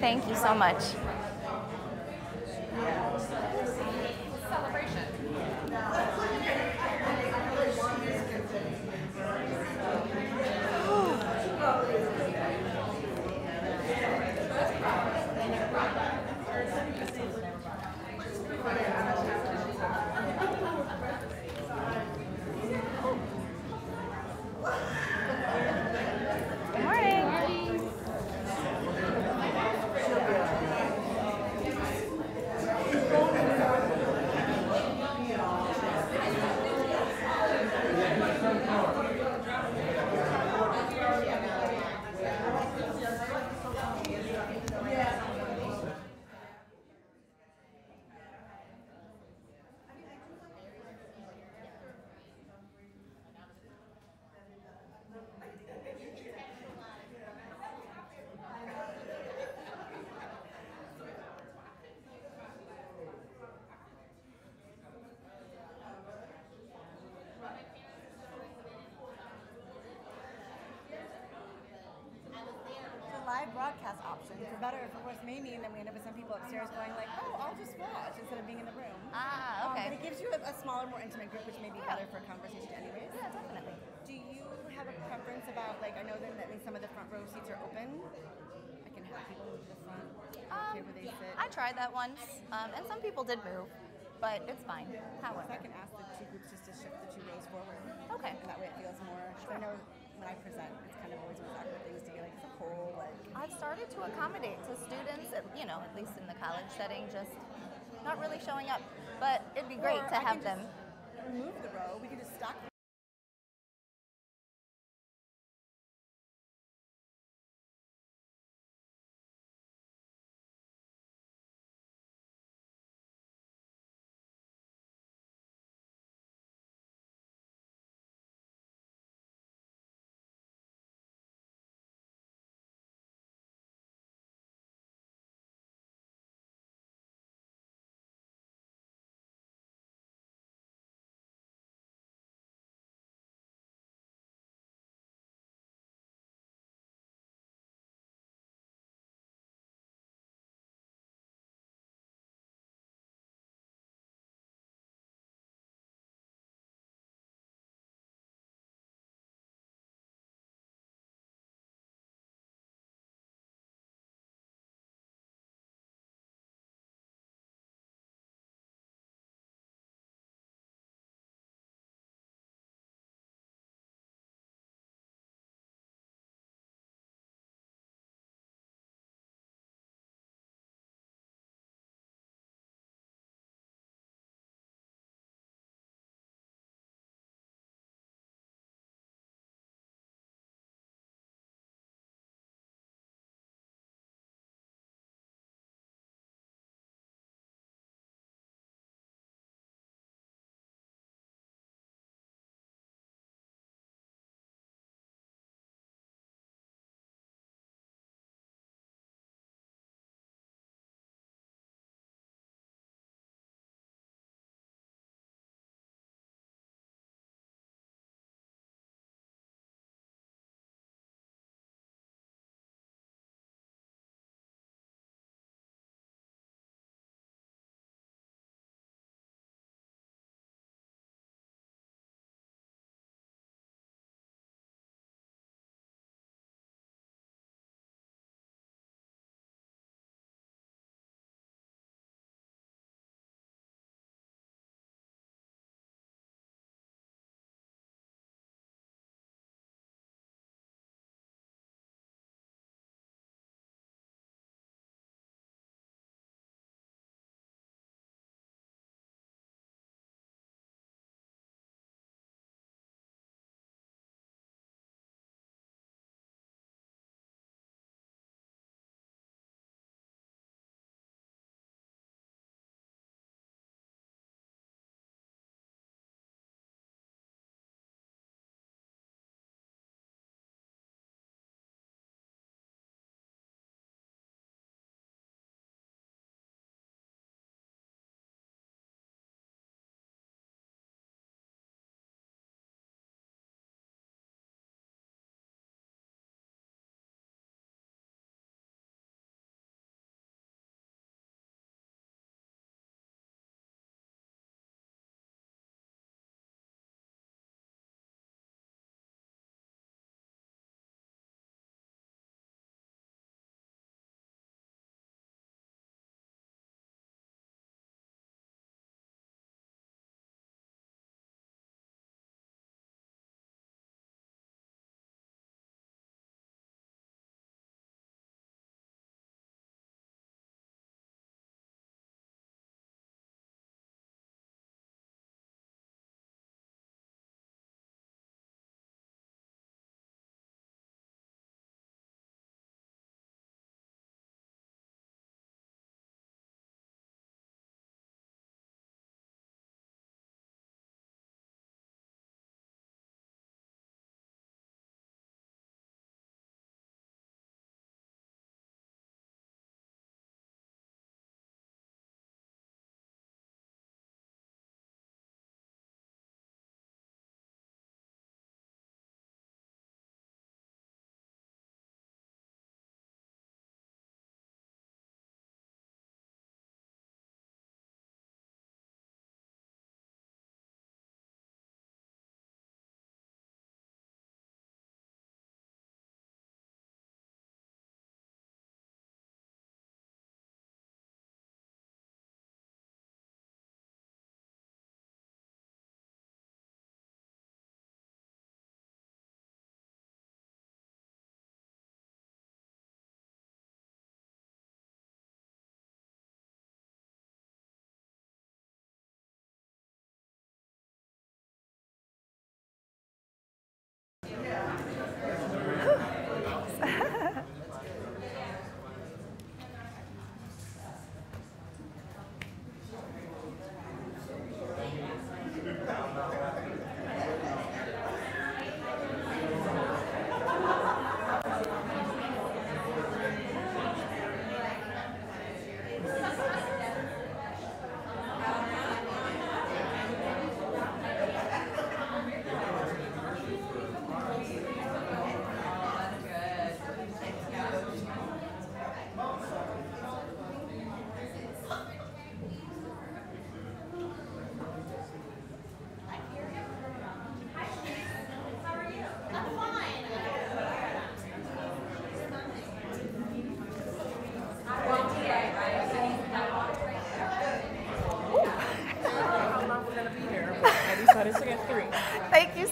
Thank you so much. Good morning. The live broadcast option, for better or for worse, may mean that we end up with some people upstairs going like, oh, I'll just watch instead of being in the room. Ah, But okay. it gives you a smaller, more intimate group, which may be better for conversation anyways. Yeah, definitely. Do you have a preference about, like, I know that at least some of the front row seats are open. I can have people move to the front, okay, where they sit. I tried that once, and some people did move, but it's fine. So However, I can ask the two groups just to shift the two rows forward. Okay. And that way it feels more, I know when I present, it's kind of always those awkward things to be like, it's a whole, like, I've started to accommodate to students, at least in the college setting, just not really showing up. But it'd be great or to I have can them. just remove the row, we can just stack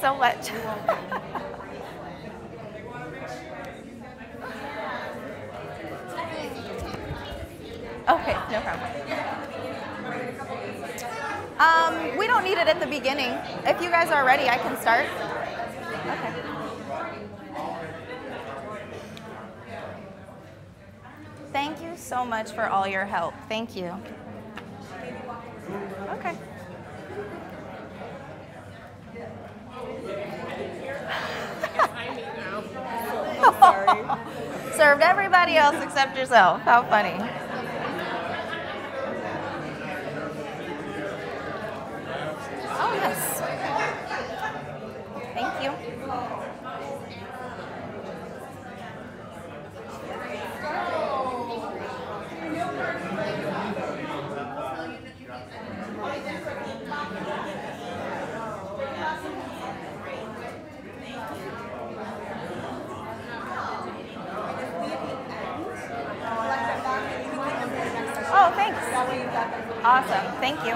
so much. Okay, no problem. We don't need it at the beginning. If you guys are ready, I can start. Okay. Thank you so much for all your help. Thank you. Okay. Sorry. Served everybody else except yourself. How funny. Oh, yes. Thank you. Oh, thanks. Awesome. Thank you.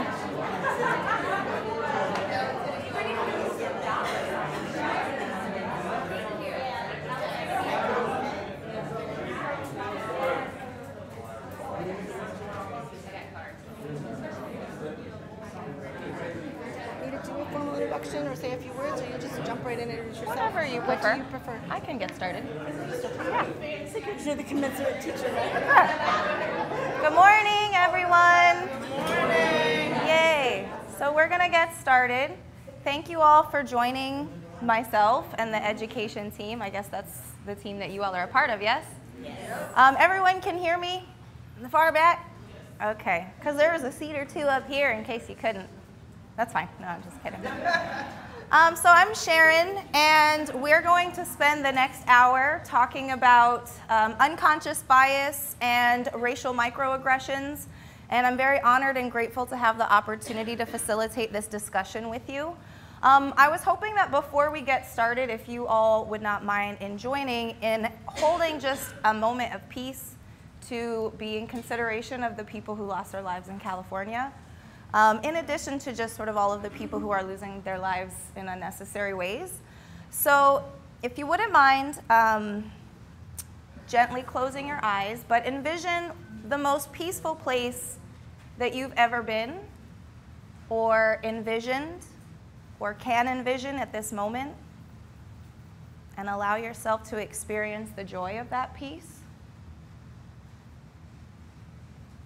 Need to do a formal introduction or say a few words, or you just jump right in and introduce yourself? Whatever you What prefer. do you prefer? I can get started. Yeah. It's like you're the commensurate teacher, right? Good morning, everyone. Good morning. Yay. So we're going to get started. Thank you all for joining myself and the education team. I guess that's the team that you all are a part of, yes? Yes. Everyone can hear me in the far back? Okay, because there was a seat or two up here in case you couldn't. That's fine. No, I'm just kidding. So I'm Sharon, and we're going to spend the next hour talking about unconscious bias and racial microaggressions. And I'm very honored and grateful to have the opportunity to facilitate this discussion with you. I was hoping that before we get started, if you all would not mind in joining in holding just a moment of peace to be in consideration of the people who lost their lives in California. In addition to just sort of all of the people who are losing their lives in unnecessary ways. So if you wouldn't mind gently closing your eyes, but envision the most peaceful place that you've ever been or envisioned or can envision at this moment, and allow yourself to experience the joy of that peace.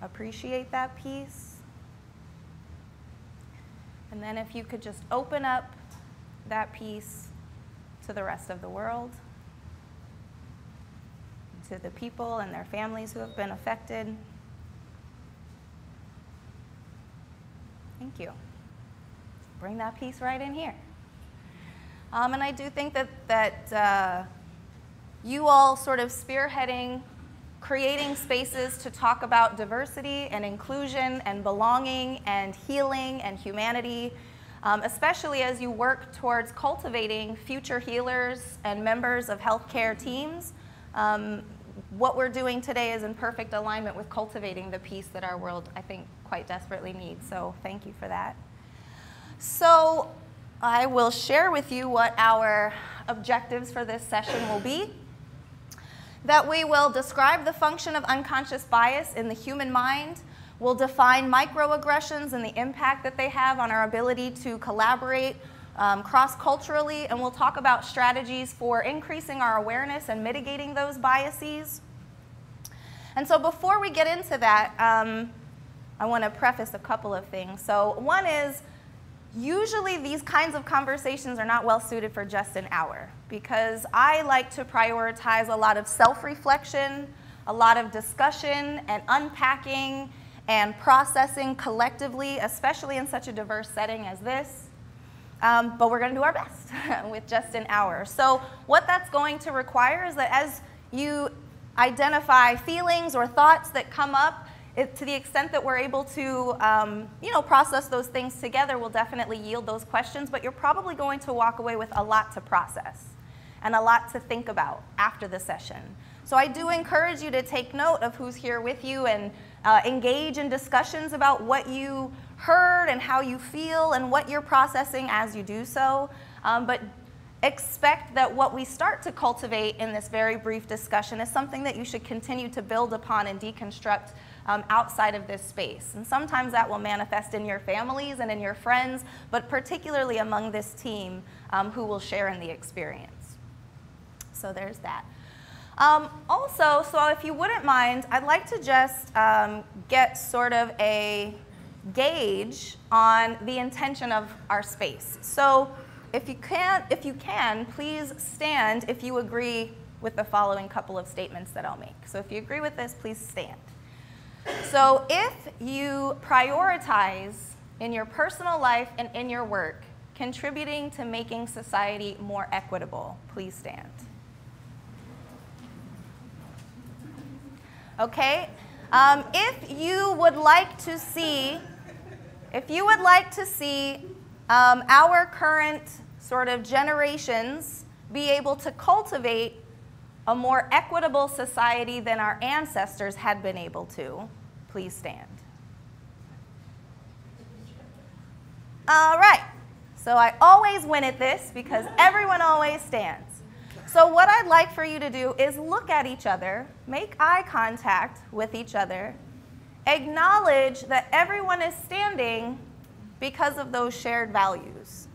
Appreciate that peace. And then if you could just open up that peace to the rest of the world, to the people and their families who have been affected. Thank you. Bring that peace right in here. And I do think that you all sort of spearheading creating spaces to talk about diversity and inclusion and belonging and healing and humanity, especially as you work towards cultivating future healers and members of healthcare teams. What we're doing today is in perfect alignment with cultivating the peace that our world, I think, quite desperately needs. So thank you for that. So I will share with you what our objectives for this session will be. That we will describe the function of unconscious bias in the human mind. We'll define microaggressions and the impact that they have on our ability to collaborate cross-culturally, and we'll talk about strategies for increasing our awareness and mitigating those biases. And so before we get into that, I want to preface a couple of things. So one is, usually these kinds of conversations are not well suited for just an hour, because I like to prioritize a lot of self-reflection, a lot of discussion and unpacking and processing collectively, especially in such a diverse setting as this. But we're going to do our best with just an hour. So what that's going to require is that as you identify feelings or thoughts that come up, to the extent that we're able to process those things together, we'll definitely yield those questions, but you're probably going to walk away with a lot to process and a lot to think about after the session. So I do encourage you to take note of who's here with you and engage in discussions about what you heard and how you feel and what you're processing as you do so. but expect that what we start to cultivate in this very brief discussion is something that you should continue to build upon and deconstruct outside of this space. And sometimes that will manifest in your families and in your friends, but particularly among this team who will share in the experience. So there's that. Also, so if you wouldn't mind, I'd like to just get sort of a gauge on the intention of our space. So if you can, please stand if you agree with the following couple of statements that I'll make. So if you agree with this, please stand. So if you prioritize in your personal life and in your work contributing to making society more equitable, please stand. Okay? If you would like to see our current sort of generations be able to cultivate a more equitable society than our ancestors had been able to, please stand. All right. So I always win at this because everyone always stands. So what I'd like for you to do is look at each other, make eye contact with each other, acknowledge that everyone is standing because of those shared values.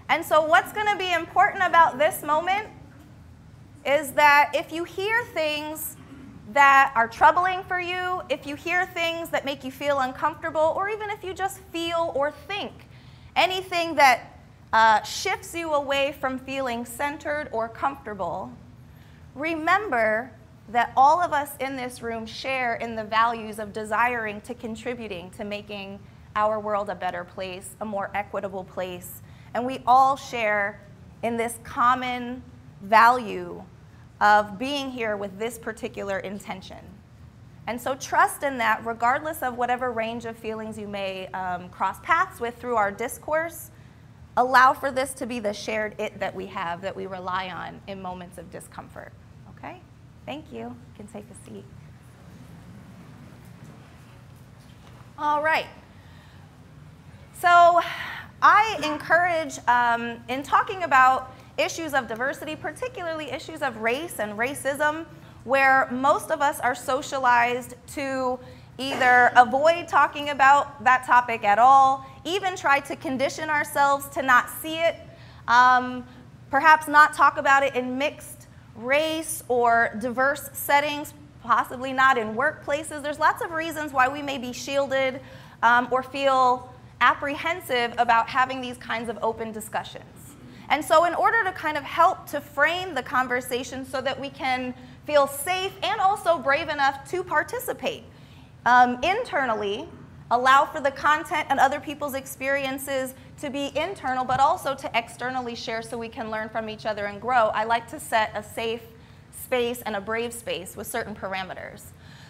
And so what's going to be important about this moment is that if you hear things that are troubling for you, if you hear things that make you feel uncomfortable, or even if you just feel or think anything that shifts you away from feeling centered or comfortable, remember that all of us in this room share in the values of desiring to contributing to making our world a better place, a more equitable place. And we all share in this common value of being here with this particular intention. And so trust in that, regardless of whatever range of feelings you may cross paths with through our discourse. Allow for this to be the shared it that we have, that we rely on in moments of discomfort. Okay? Thank you. You can take a seat. All right. So I encourage, in talking about issues of diversity, particularly issues of race and racism, where most of us are socialized to either avoid talking about that topic at all, even try to condition ourselves to not see it, perhaps not talk about it in mixed race or diverse settings, possibly not in workplaces. There's lots of reasons why we may be shielded or feel apprehensive about having these kinds of open discussions. And so in order to kind of help to frame the conversation so that we can feel safe and also brave enough to participate internally, allow for the content and other people's experiences to be internal, but also to externally share so we can learn from each other and grow, I like to set a safe space and a brave space with certain parameters.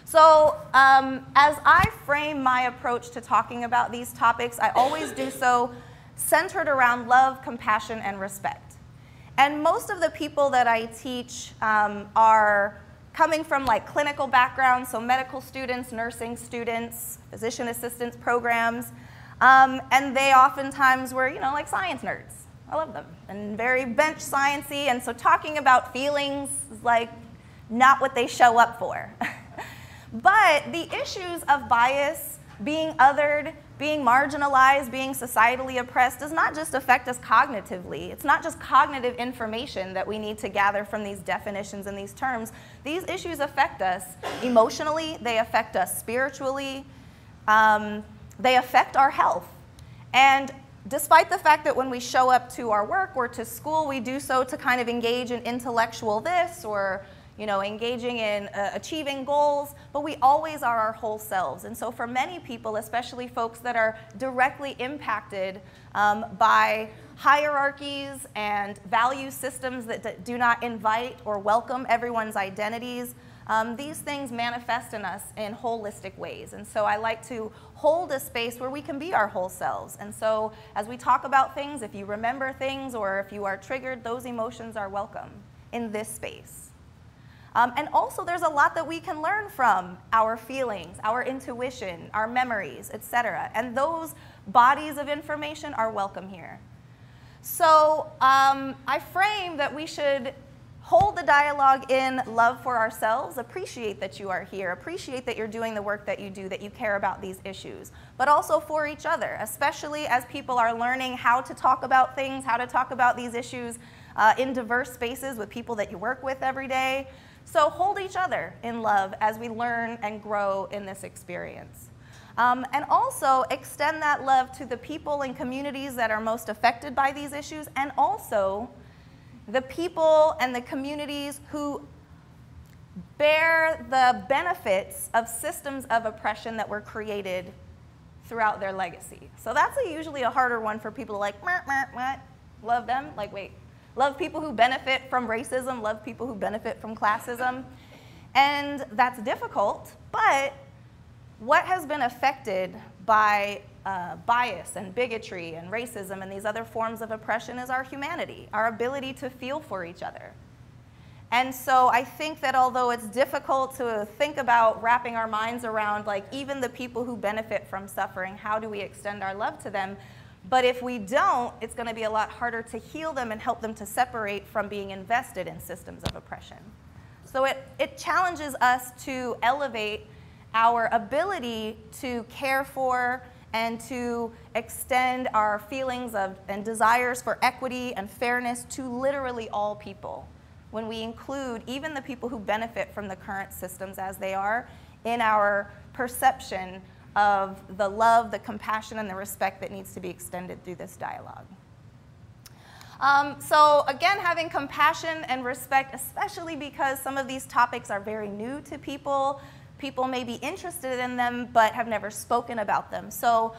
So as I frame my approach to talking about these topics, I always do so centered around love, compassion, and respect. And most of the people that I teach are coming from like clinical backgrounds, so medical students, nursing students, physician assistants programs, and they oftentimes were, like science nerds. I love them, and very bench sciencey, and so talking about feelings is like not what they show up for. But the issues of bias, being othered, being marginalized, being societally oppressed does not just affect us cognitively. It's not just cognitive information that we need to gather from these definitions and these terms. These issues affect us emotionally, they affect us spiritually, they affect our health. And despite the fact that when we show up to our work or to school, we do so to kind of engage in intellectual this or engaging in achieving goals, but we always are our whole selves. And so for many people, especially folks that are directly impacted by hierarchies and value systems that do not invite or welcome everyone's identities, these things manifest in us in holistic ways. And so I like to hold a space where we can be our whole selves. And so as we talk about things, if you remember things or if you are triggered, those emotions are welcome in this space. And also there's a lot that we can learn from our feelings, our intuition, our memories, etc. And those bodies of information are welcome here. So I frame that we should hold the dialogue in love for ourselves, appreciate that you are here, appreciate that you're doing the work that you do, that you care about these issues, but also for each other, especially as people are learning how to talk about things, how to talk about these issues in diverse spaces with people that you work with every day. So hold each other in love as we learn and grow in this experience. And also extend that love to the people and communities that are most affected by these issues, and also the people and the communities who bear the benefits of systems of oppression that were created throughout their legacy. So that's usually a harder one for people to like, love them, like wait, love people who benefit from racism, love people who benefit from classism. And that's difficult, but what has been affected by bias and bigotry and racism and these other forms of oppression is our humanity, our ability to feel for each other. And so I think that although it's difficult to think about wrapping our minds around like even the people who benefit from suffering, how do we extend our love to them? But if we don't, it's going to be a lot harder to heal them and help them to separate from being invested in systems of oppression. So it challenges us to elevate our ability to care for and to extend our feelings of and desires for equity and fairness to literally all people, when we include even the people who benefit from the current systems as they are in our perception of the love, the compassion, and the respect that needs to be extended through this dialogue. So again, having compassion and respect, especially because some of these topics are very new to people. People may be interested in them but have never spoken about them. So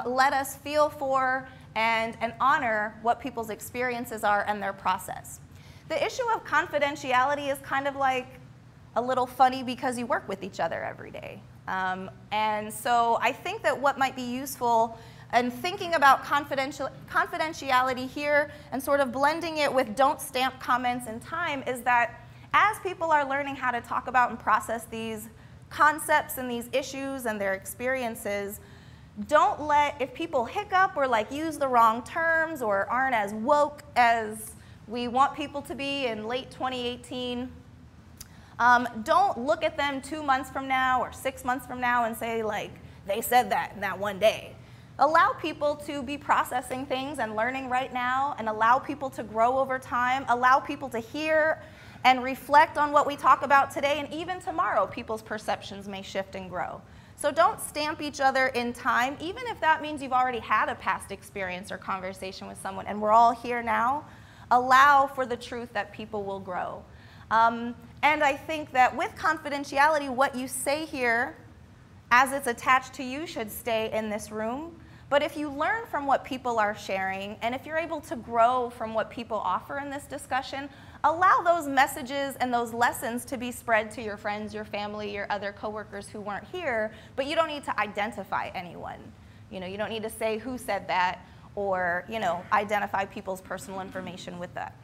let us feel for and honor what people's experiences are and their process. The issue of confidentiality is kind of like a little funny because you work with each other every day. And so I think that what might be useful in thinking about confidentiality here and sort of blending it with don't stamp comments in time is that as people are learning how to talk about and process these concepts and these issues and their experiences, don't let, if people hiccup or like use the wrong terms or aren't as woke as we want people to be in late 2018, don't look at them 2 months from now or 6 months from now and say like, they said that in that one day. Allow people to be processing things and learning right now, and allow people to grow over time, allow people to hear and reflect on what we talk about today, and even tomorrow people's perceptions may shift and grow. So don't stamp each other in time, even if that means you've already had a past experience or conversation with someone and we're all here now. Allow for the truth that people will grow. And I think that with confidentiality, what you say here as it's attached to you should stay in this room. But if you learn from what people are sharing, and if you're able to grow from what people offer in this discussion, allow those messages and those lessons to be spread to your friends, your family, your other coworkers who weren't here, but you don't need to identify anyone. You know, you don't need to say who said that or, you know, identify people's personal information with that.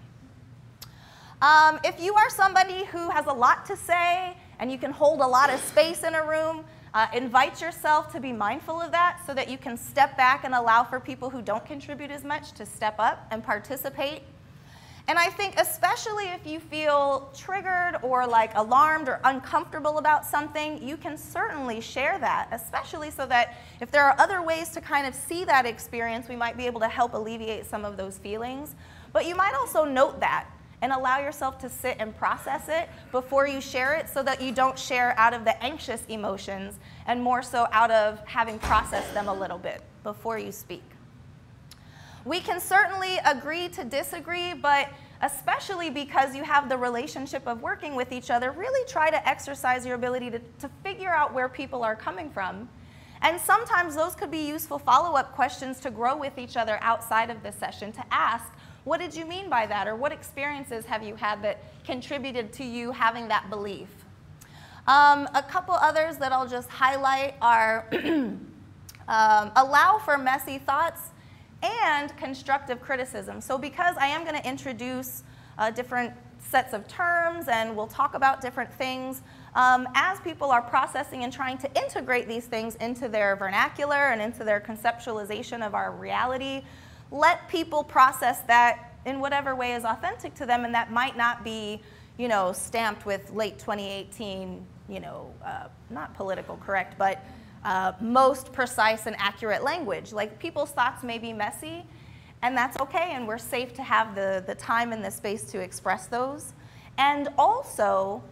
If you are somebody who has a lot to say and you can hold a lot of space in a room, invite yourself to be mindful of that so that you can step back and allow for people who don't contribute as much to step up and participate. And I think especially if you feel triggered or like alarmed or uncomfortable about something, you can certainly share that, especially so that if there are other ways to kind of see that experience, we might be able to help alleviate some of those feelings. But you might also note that and allow yourself to sit and process it before you share it so that you don't share out of the anxious emotions and more so out of having processed them a little bit before you speak. We can certainly agree to disagree, but especially because you have the relationship of working with each other, really try to exercise your ability to figure out where people are coming from. And sometimes those could be useful follow-up questions to grow with each other outside of this session, to ask, what did you mean by that? Or what experiences have you had that contributed to you having that belief? A couple others that I'll just highlight are allow for messy thoughts and constructive criticism. So because I am going to introduce different sets of terms and we'll talk about different things, as people are processing and trying to integrate these things into their vernacular and into their conceptualization of our reality, let people process that in whatever way is authentic to them, and that might not be, stamped with late 2018, not political correct, but most precise and accurate language. Like, people's thoughts may be messy, and that's okay, and we're safe to have the time and the space to express those. And also,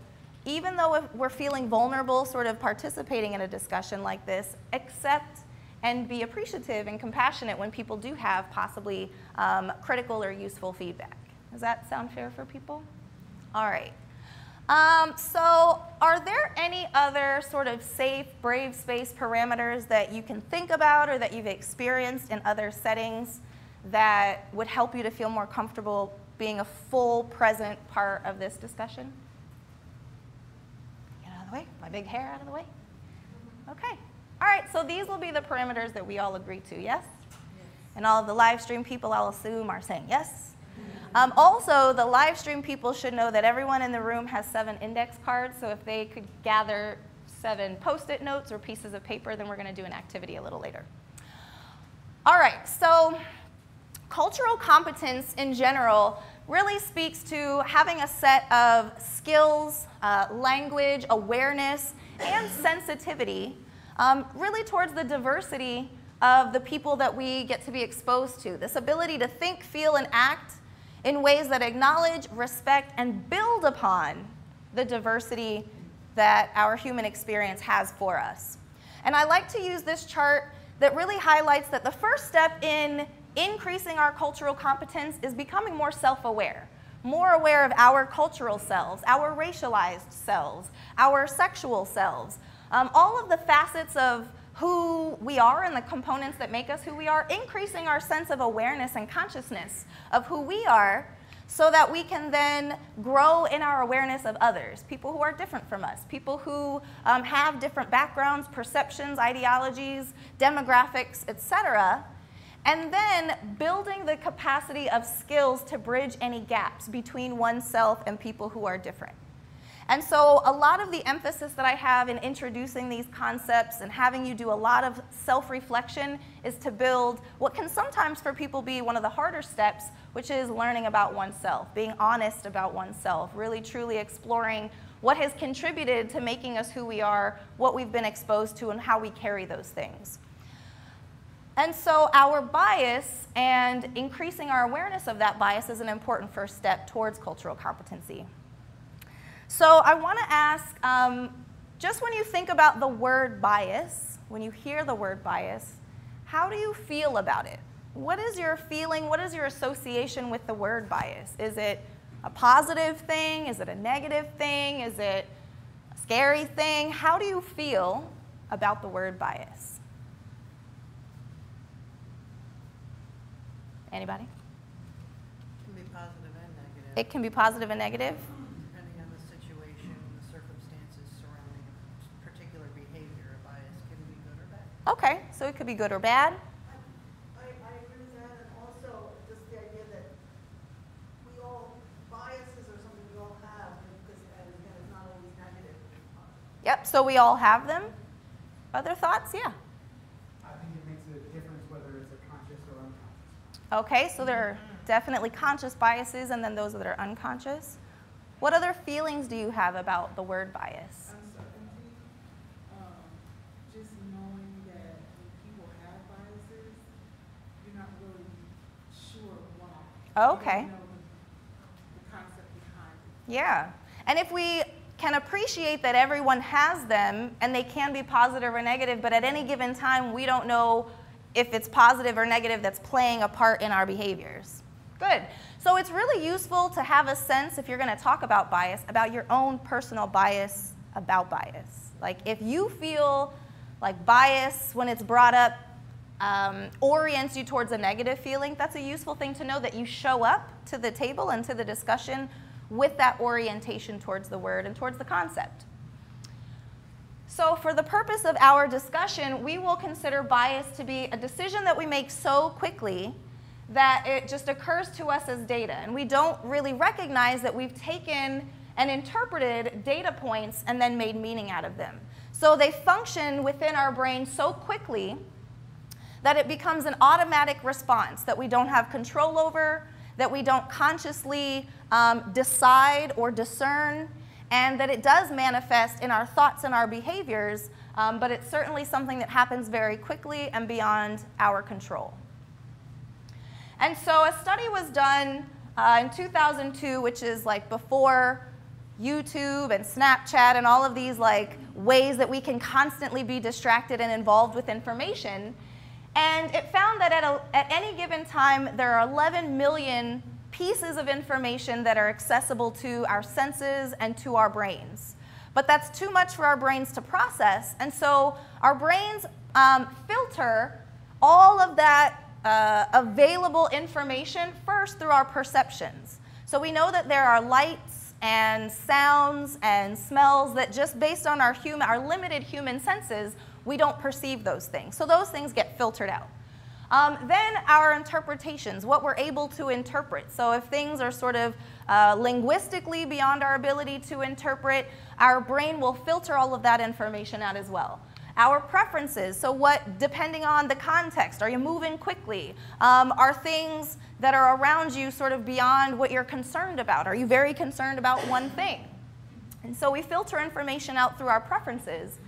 even though if we're feeling vulnerable sort of participating in a discussion like this, accept and be appreciative and compassionate when people do have possibly critical or useful feedback. Does that sound fair for people? All right. So are there any other sort of safe, brave space parameters that you can think about or that you've experienced in other settings that would help you to feel more comfortable being a full, present part of this discussion? Get out of the way. My big hair out of the way. Okay. All right, so these will be the parameters that we all agree to, yes? And all of the live stream people, I'll assume, are saying yes. Also, the live stream people should know that everyone in the room has 7 index cards, so if they could gather 7 Post-it notes or pieces of paper, then we're going to do an activity a little later. All right, so cultural competence in general really speaks to having a set of skills, language, awareness, and sensitivity really towards the diversity of the people that we get to be exposed to. This ability to think, feel, and act in ways that acknowledge, respect, and build upon the diversity that our human experience has for us. And I like to use this chart that really highlights that the first step in increasing our cultural competence is becoming more self-aware, more aware of our cultural selves, our racialized selves, our sexual selves, all of the facets of who we are and the components that make us who we are, increasing our sense of awareness and consciousness of who we are so that we can then grow in our awareness of others, people who are different from us, people who have different backgrounds, perceptions, ideologies, demographics, etc., and then building the capacity of skills to bridge any gaps between oneself and people who are different. And so a lot of the emphasis that I have in introducing these concepts and having you do a lot of self-reflection is to build what can sometimes for people be one of the harder steps, which is learning about oneself, being honest about oneself, really truly exploring what has contributed to making us who we are, what we've been exposed to, and how we carry those things. And so our bias and increasing our awareness of that bias is an important first step towards cultural competency. So I want to ask, just when you think about the word bias, when you hear the word bias, how do you feel about it? What is your feeling? What is your association with the word bias? Is it a positive thing? Is it a negative thing? Is it a scary thing? How do you feel about the word bias? Anybody? It can be positive and negative. It can be positive and negative? Depending on the situation, the circumstances surrounding a particular behavior, a bias can be good or bad. Okay, so it could be good or bad. I agree with that, and also just the idea that biases are something we all have, because, and again, it's not always negative. Yep, so we all have them. Other thoughts? Yeah. I think it makes a difference whether it's a conscious or unconscious. Okay, so there are definitely conscious biases and then those that are unconscious. What other feelings do you have about the word bias? Uncertainty, just knowing that when people have biases, you're not really sure why. Okay. You don't know the concept behind it. Yeah, and if we can appreciate that everyone has them and they can be positive or negative, but at any given time we don't know if it's positive or negative that's playing a part in our behaviors. Good. So it's really useful to have a sense, if you're going to talk about bias, about your own personal bias about bias. Like if you feel like bias, when it's brought up, orients you towards a negative feeling, that's a useful thing to know, that you show up to the table and to the discussion with that orientation towards the word and towards the concept. So for the purpose of our discussion, we will consider bias to be a decision that we make so quickly that it just occurs to us as data, and we don't really recognize that we've taken and interpreted data points and then made meaning out of them. So they function within our brain so quickly that it becomes an automatic response that we don't have control over, that we don't consciously decide or discern, and that it does manifest in our thoughts and our behaviors, but it's certainly something that happens very quickly and beyond our control. And so a study was done in 2002, which is like before YouTube and Snapchat and all of these like ways that we can constantly be distracted and involved with information. And it found that at any given time, there are 11 million pieces of information that are accessible to our senses and to our brains. But that's too much for our brains to process. And so our brains filter all of that available information first through our perceptions. So we know that there are lights and sounds and smells that just based on our limited human senses, we don't perceive those things. So those things get filtered out. Then our interpretations, what we're able to interpret. So if things are sort of linguistically beyond our ability to interpret, our brain will filter all of that information out as well. Our preferences, so what, depending on the context, are you moving quickly? Are things that are around you sort of beyond what you're concerned about? Are you very concerned about one thing? And so we filter information out through our preferences.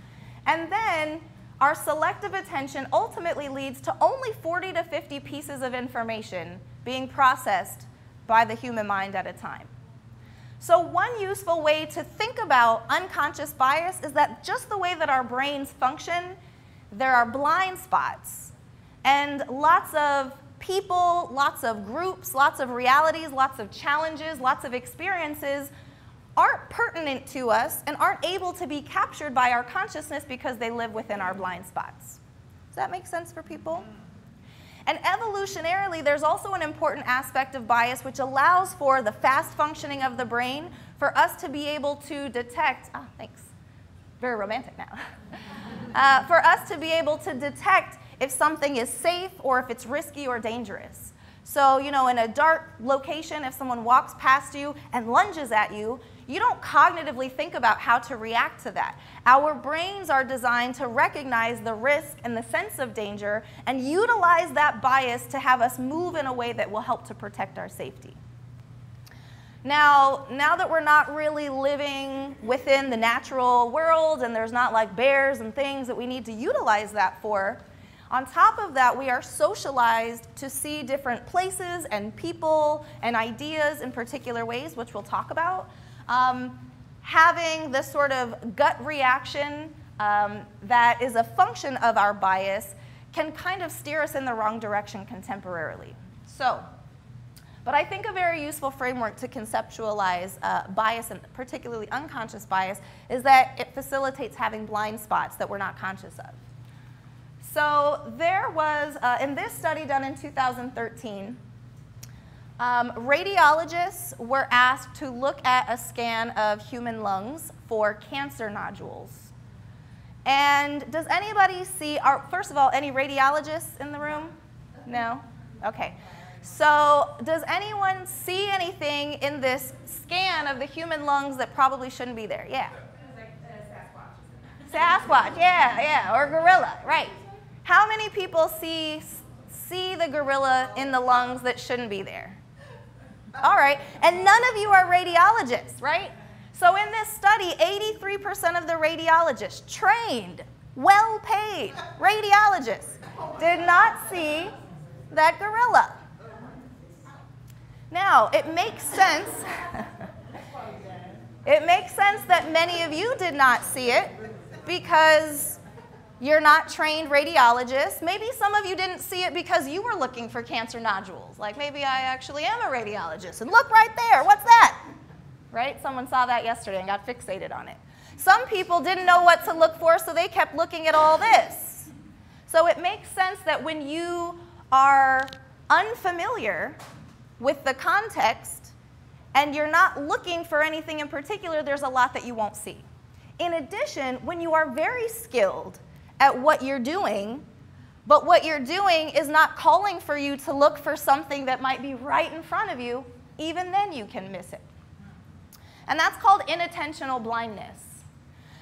And then our selective attention ultimately leads to only 40 to 50 pieces of information being processed by the human mind at a time. So one useful way to think about unconscious bias is that just the way that our brains function, there are blind spots. And lots of people, lots of groups, lots of realities, lots of challenges, lots of experiences aren't pertinent to us and aren't able to be captured by our consciousness because they live within our blind spots. Does that make sense for people? And evolutionarily, there's also an important aspect of bias which allows for the fast functioning of the brain for us to be able to detect, thanks, very romantic now, for us to be able to detect if something is safe or if it's risky or dangerous. So, you know, in a dark location, if someone walks past you and lunges at you, you don't cognitively think about how to react to that. Our brains are designed to recognize the risk and the sense of danger and utilize that bias to have us move in a way that will help to protect our safety. Now that we're not really living within the natural world and there's not like bears and things that we need to utilize that for, on top of that, we are socialized to see different places and people and ideas in particular ways, which we'll talk about. Having this sort of gut reaction that is a function of our bias can kind of steer us in the wrong direction contemporarily. But I think a very useful framework to conceptualize bias, and particularly unconscious bias, is that it facilitates having blind spots that we're not conscious of. So there was, in this study done in 2013, radiologists were asked to look at a scan of human lungs for cancer nodules. And does anybody see, first of all, any radiologists in the room? No? Okay. So does anyone see anything in this scan of the human lungs that probably shouldn't be there? Yeah. Sasquatch, yeah, or gorilla, right. How many people see the gorilla in the lungs that shouldn't be there? All right, and none of you are radiologists, right? So in this study, 83% of the radiologists, trained, well-paid radiologists, did not see that gorilla. Now, it makes sense. It makes sense that many of you did not see it because you're not trained radiologists. Maybe some of you didn't see it because you were looking for cancer nodules. Like maybe I actually am a radiologist. And look right there, what's that? Right? Someone saw that yesterday and got fixated on it. Some people didn't know what to look for, so they kept looking at all this. So it makes sense that when you are unfamiliar with the context and you're not looking for anything in particular, there's a lot that you won't see. In addition, when you are very skilled at what you're doing, but what you're doing is not calling for you to look for something that might be right in front of you, even then you can miss it. And that's called inattentional blindness.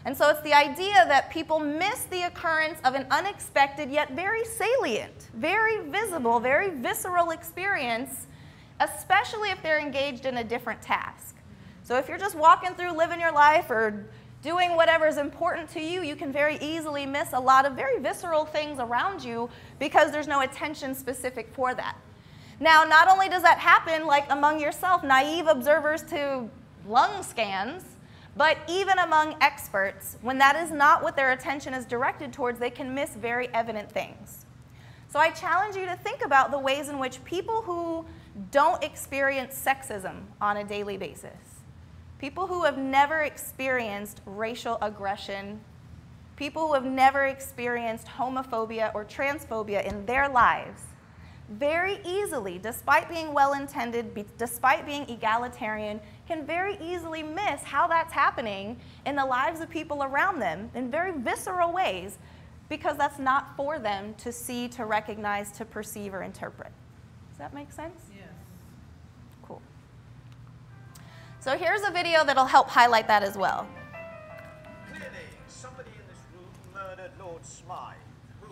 And so it's the idea that people miss the occurrence of an unexpected yet very salient, very visible, very visceral experience, especially if they're engaged in a different task. So if you're just walking through, living your life, or doing whatever is important to you, you can very easily miss a lot of very visceral things around you because there's no attention specific for that. Now, not only does that happen like among yourself, naive observers to lung scans, but even among experts, when that is not what their attention is directed towards, they can miss very evident things. So I challenge you to think about the ways in which people who don't experience sexism on a daily basis, people who have never experienced racial aggression, people who have never experienced homophobia or transphobia in their lives, very easily, despite being well-intended, despite being egalitarian, can very easily miss how that's happening in the lives of people around them in very visceral ways, because that's not for them to see, to recognize, to perceive, or interpret. Does that make sense? Yes. Cool. So here's a video that'll help highlight that as well. Clearly, somebody in this room murdered Lord Smythe, who,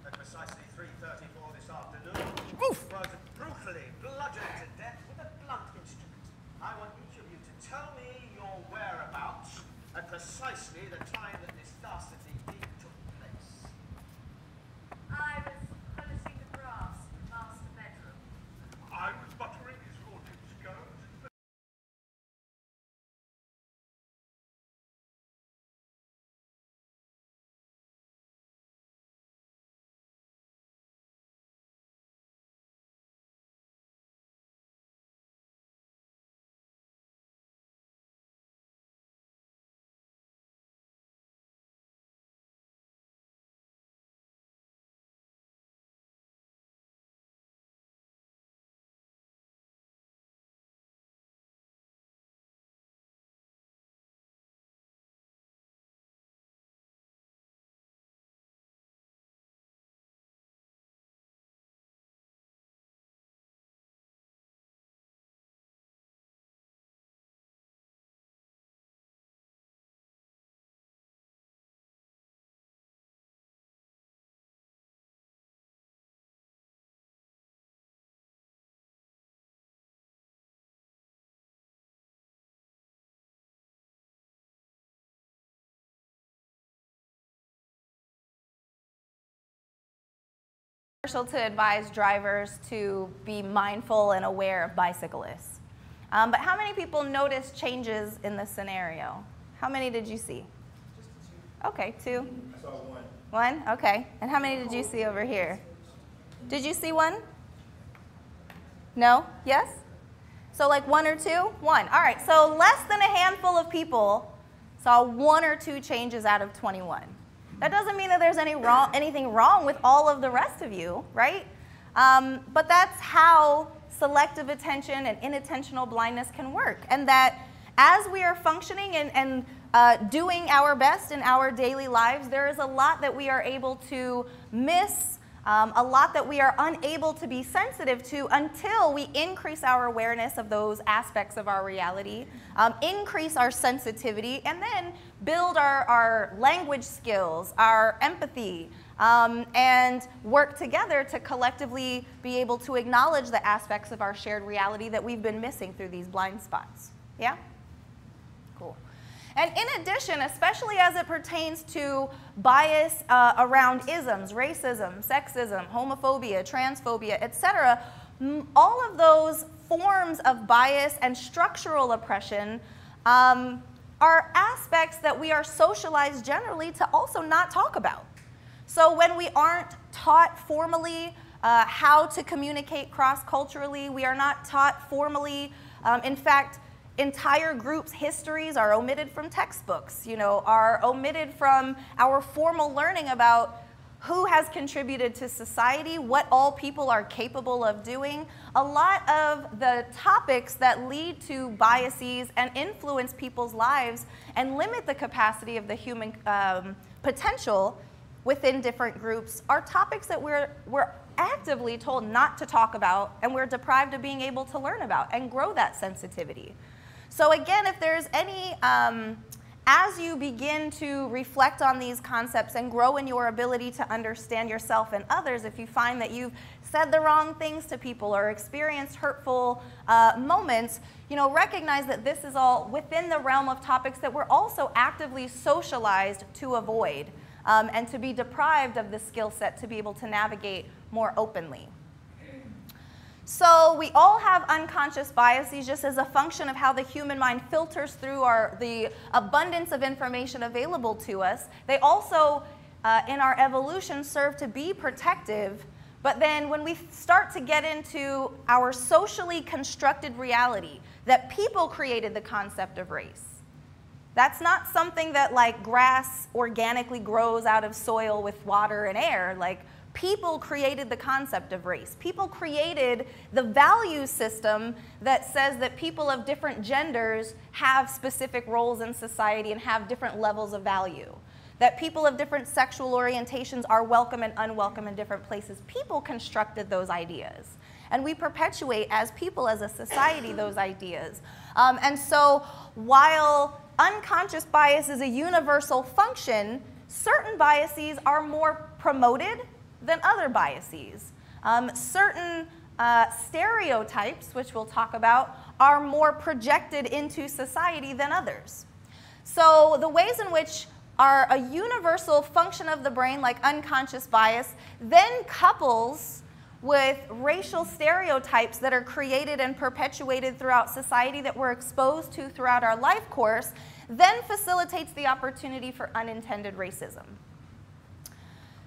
at precisely 3:34 this afternoon, was brutally bludgeoned to death with a blunt instrument. I want each of you to tell me your whereabouts at precisely the time that this dastardly deed took place. I was polishing the brass in the master bedroom. I was buttering his lordship's skirt. To advise drivers to be mindful and aware of bicyclists. But how many people noticed changes in the scenario? How many did you see? Just two. Okay, two. I saw one. One? Okay. And how many did you see over here? Did you see one? No? Yes? So like one or two? One. All right. So less than a handful of people saw one or two changes out of 21. That doesn't mean that there's anything wrong with all of the rest of you, right? But that's how selective attention and inattentional blindness can work. And that as we are functioning and doing our best in our daily lives, there is a lot that we are able to miss, a lot that we are unable to be sensitive to until we increase our awareness of those aspects of our reality, increase our sensitivity, and then build our language skills, our empathy, and work together to collectively be able to acknowledge the aspects of our shared reality that we've been missing through these blind spots. Yeah? Cool. And in addition, especially as it pertains to bias around isms, racism, sexism, homophobia, transphobia, etc., all of those forms of bias and structural oppression are aspects that we are socialized generally to also not talk about. So when we aren't taught formally how to communicate cross-culturally, we are not taught formally, in fact, entire groups' histories are omitted from textbooks, are omitted from our formal learning about who has contributed to society, what all people are capable of doing. A lot of the topics that lead to biases and influence people's lives and limit the capacity of the human potential within different groups are topics that we're actively told not to talk about, and we're deprived of being able to learn about and grow that sensitivity. So again, if there's as you begin to reflect on these concepts and grow in your ability to understand yourself and others, if you find that you've said the wrong things to people or experienced hurtful moments, recognize that this is all within the realm of topics that we're also actively socialized to avoid and to be deprived of the skill set to be able to navigate more openly. So we all have unconscious biases just as a function of how the human mind filters through the abundance of information available to us. They also, in our evolution, serve to be protective. But then when we start to get into our socially constructed reality, that people created the concept of race. That's not something that like grass organically grows out of soil with water and air. Like, people created the concept of race. People created the value system that says that people of different genders have specific roles in society and have different levels of value. That people of different sexual orientations are welcome and unwelcome in different places. People constructed those ideas. And we perpetuate as people, as a society, those ideas. And so while unconscious bias is a universal function, certain biases are more promoted than other biases. Certain stereotypes, which we'll talk about, are more projected into society than others. So the ways in which are a universal function of the brain, like unconscious bias, then couples with racial stereotypes that are created and perpetuated throughout society that we're exposed to throughout our life course, then facilitates the opportunity for unintended racism.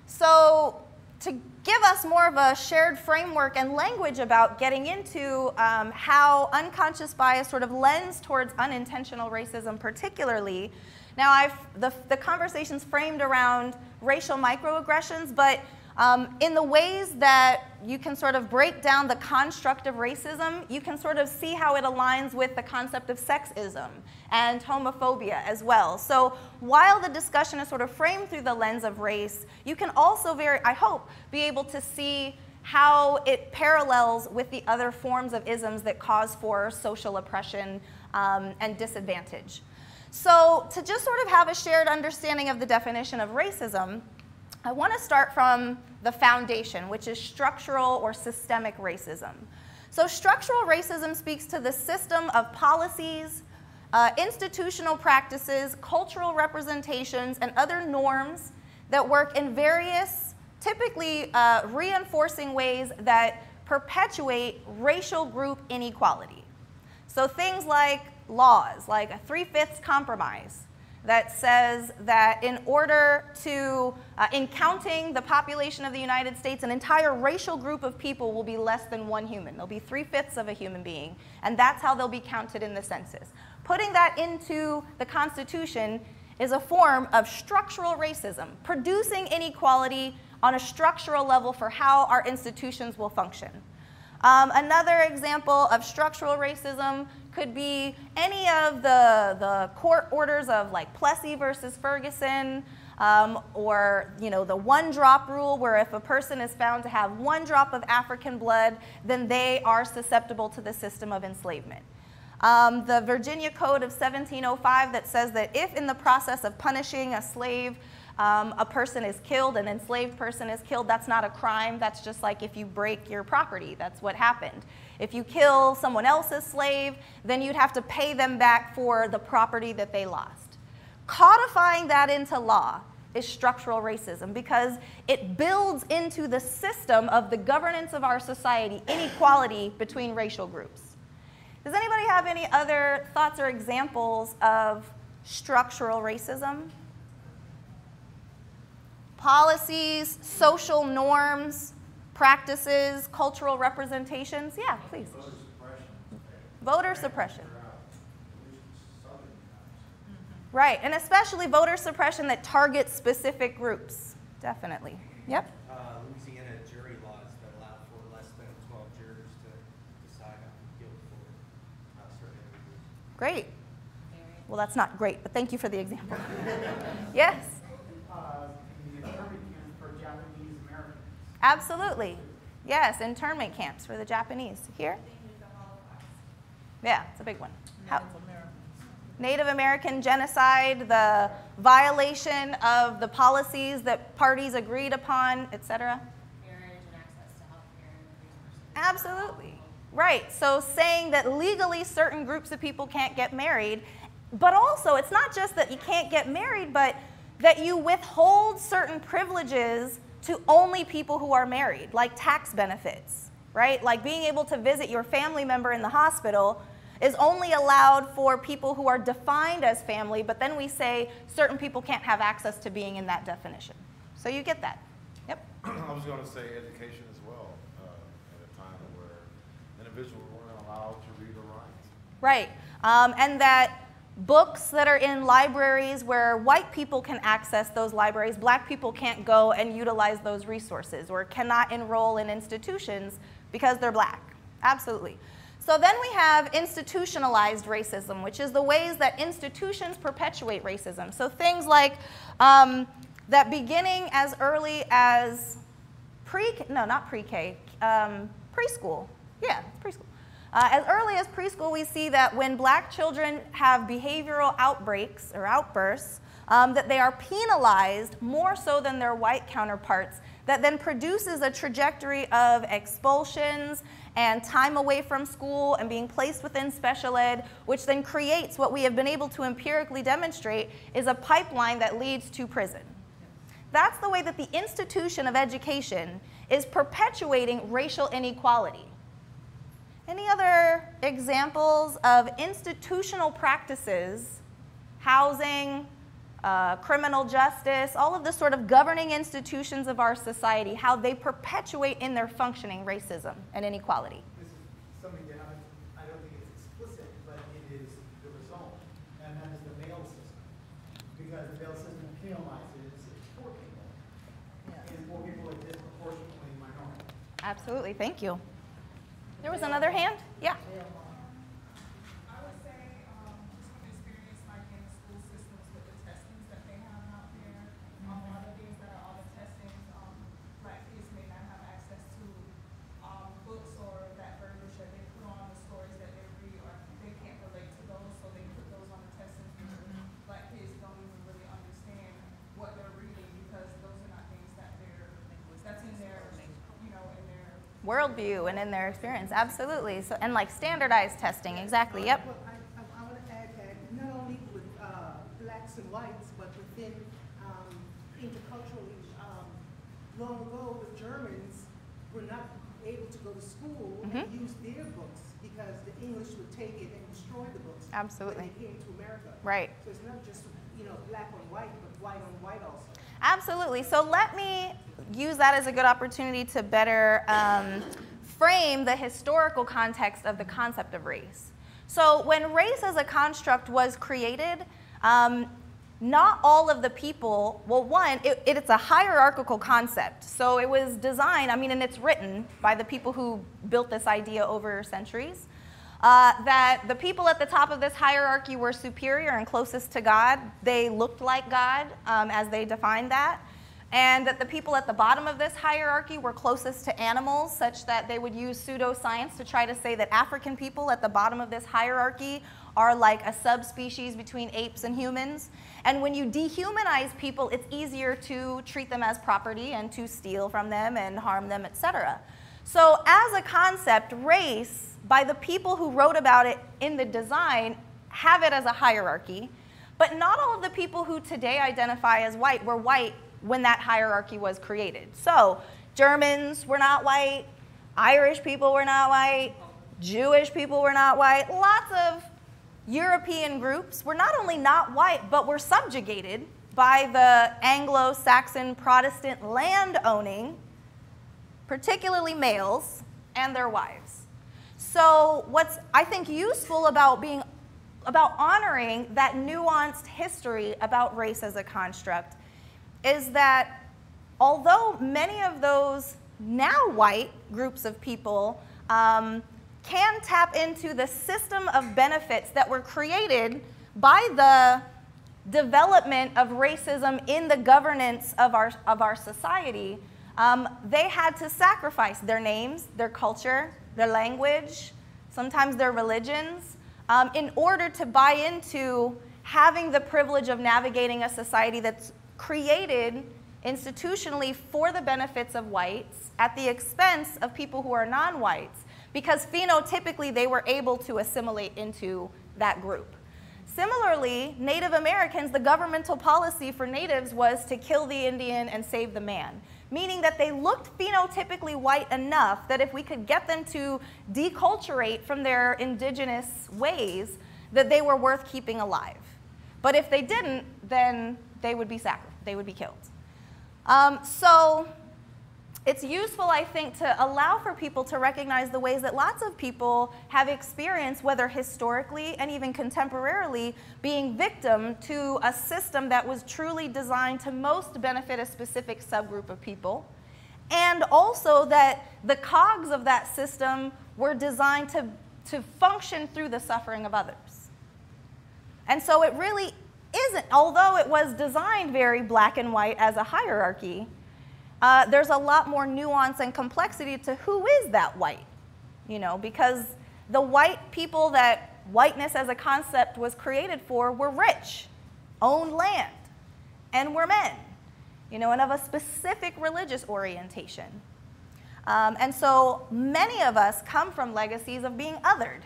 So to give us more of a shared framework and language about getting into how unconscious bias sort of lends towards unintentional racism particularly. Now, the conversation's framed around racial microaggressions, but in the ways that you can sort of break down the construct of racism, you can sort of see how it aligns with the concept of sexism and homophobia as well. So while the discussion is sort of framed through the lens of race, you can also I hope, be able to see how it parallels with the other forms of isms that cause for social oppression and disadvantage. So to just sort of have a shared understanding of the definition of racism, I want to start from the foundation, which is structural or systemic racism. So structural racism speaks to the system of policies, institutional practices, cultural representations, and other norms that work in various, typically reinforcing ways that perpetuate racial group inequality. So things like laws, like a 3/5 compromise, that says that in order to, in counting the population of the United States, an entire racial group of people will be less than one human. They'll be 3/5 of a human being, and that's how they'll be counted in the census. Putting that into the Constitution is a form of structural racism, producing inequality on a structural level for how our institutions will function. Another example of structural racism could be any of the court orders of like Plessy versus Ferguson, or the one-drop rule, where if a person is found to have 1 drop of African blood, then they are susceptible to the system of enslavement. The Virginia Code of 1705 that says that if in the process of punishing a slave, a person is killed, an enslaved person is killed, that's not a crime. That's just like if you break your property, that's what happened. If you kill someone else's slave, then you'd have to pay them back for the property that they lost. Codifying that into law is structural racism because it builds into the system of the governance of our society inequality between racial groups. Does anybody have any other thoughts or examples of structural racism? Policies, social norms, practices, cultural representations. Yeah, please. Voter suppression. Right, and especially voter suppression that targets specific groups. Definitely. Yep. Louisiana jury laws that allow for less than 12 jurors to decide on guilt for certain individuals. Great. Well, that's not great, but thank you for the example. Yes. The internment camps for Japanese Americans. Absolutely. Yes, internment camps for the Japanese. Here? Yeah, it's a big one. Native American genocide, the violation of the policies that parties agreed upon, etc. Marriage and access to healthcare and resources. Absolutely. Right. So saying that legally certain groups of people can't get married, but also it's not just that you can't get married, but that you withhold certain privileges to only people who are married, like tax benefits, right? Like being able to visit your family member in the hospital is only allowed for people who are defined as family, but then we say certain people can't have access to being in that definition. So you get that. Yep. I was going to say education as well, at a time where individuals weren't allowed to read or write. Right. And that books that are in libraries where white people can access those libraries, black people can't go and utilize those resources or cannot enroll in institutions because they're black. Absolutely. So then we have institutionalized racism, which is the ways that institutions perpetuate racism. So things like that beginning as early as preschool. Yeah, preschool. As early as preschool, we see that when black children have behavioral outbreaks or outbursts, that they are penalized more so than their white counterparts, that then produces a trajectory of expulsions and time away from school and being placed within special ed, which then creates what we have been able to empirically demonstrate is a pipeline that leads to prison. That's the way that the institution of education is perpetuating racial inequality. Any other examples of institutional practices, housing, criminal justice, all of the sort of governing institutions of our society, how they perpetuate in their functioning racism and inequality? This is something that I don't think it's explicit, but it is the result, and that is the bail system. Because the bail system penalizes poor people, and poor people are disproportionately minority. Absolutely, thank you. There was another hand? Yeah. I would say, just from experience, like in school systems with the testings that they have out there, a lot of these that are all the testings, black kids may not have access to books or that verbiage that they put on the stories that they read, or they can't relate to those, so they put those on the testings because black kids don't even really understand what they're reading because those are not things that that's in their, you know, in their Worldview and in their experience, absolutely. So, and like standardized testing, exactly, yep. Well, I want to add that not only with blacks and whites, but within interculturally, long ago the Germans were not able to go to school and use their books because the English would take it and destroy the books. Absolutely. When they came to America. Right. So it's not just, you know, black on white, but white on white also. Absolutely. So let me use that as a good opportunity to better frame the historical context of the concept of race. So when race as a construct was created, not all of the people, well, one, it's a hierarchical concept. So it was designed, I mean, and it's written by the people who built this idea over centuries, that the people at the top of this hierarchy were superior and closest to God. They looked like God as they defined that. And that the people at the bottom of this hierarchy were closest to animals, such that they would use pseudoscience to try to say that African people at the bottom of this hierarchy are like a subspecies between apes and humans. And when you dehumanize people, it's easier to treat them as property and to steal from them and harm them, etc. So as a concept, race, by the people who wrote about it in the design, have it as a hierarchy. But not all of the people who today identify as white were white when that hierarchy was created. So Germans were not white, Irish people were not white, Jewish people were not white. Lots of European groups were not only not white, but were subjugated by the Anglo-Saxon Protestant land-owning, particularly males, and their wives. So what's, I think, useful about honoring that nuanced history about race as a construct is that although many of those now white groups of people can tap into the system of benefits that were created by the development of racism in the governance of our society, they had to sacrifice their names, their culture, their language, sometimes their religions, in order to buy into having the privilege of navigating a society that's created institutionally for the benefits of whites at the expense of people who are non-whites, because phenotypically they were able to assimilate into that group. Similarly, Native Americans, the governmental policy for natives was to kill the Indian and save the man, meaning that they looked phenotypically white enough that if we could get them to deculturate from their indigenous ways, that they were worth keeping alive. But if they didn't, then they would be killed. So it's useful, I think, to allow for people to recognize the ways that lots of people have experienced, whether historically and even contemporarily, being victim to a system that was truly designed to most benefit a specific subgroup of people, and also that the cogs of that system were designed to function through the suffering of others. And so it really isn't, although it was designed very black and white as a hierarchy, there's a lot more nuance and complexity to who is that white, because the white people that whiteness as a concept was created for were rich, owned land, and were men, and of a specific religious orientation. And so many of us come from legacies of being othered.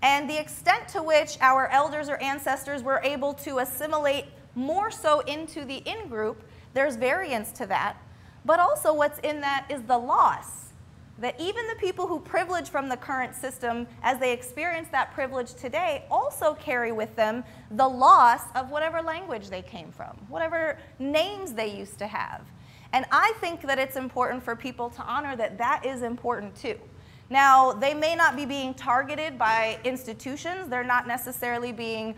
And the extent to which our elders or ancestors were able to assimilate more so into the in-group, there's variance to that. But also what's in that is the loss, that even the people who privilege from the current system, as they experience that privilege today, also carry with them the loss of whatever language they came from, whatever names they used to have. And I think that it's important for people to honor that that is important too. Now, they may not be being targeted by institutions. They're not necessarily being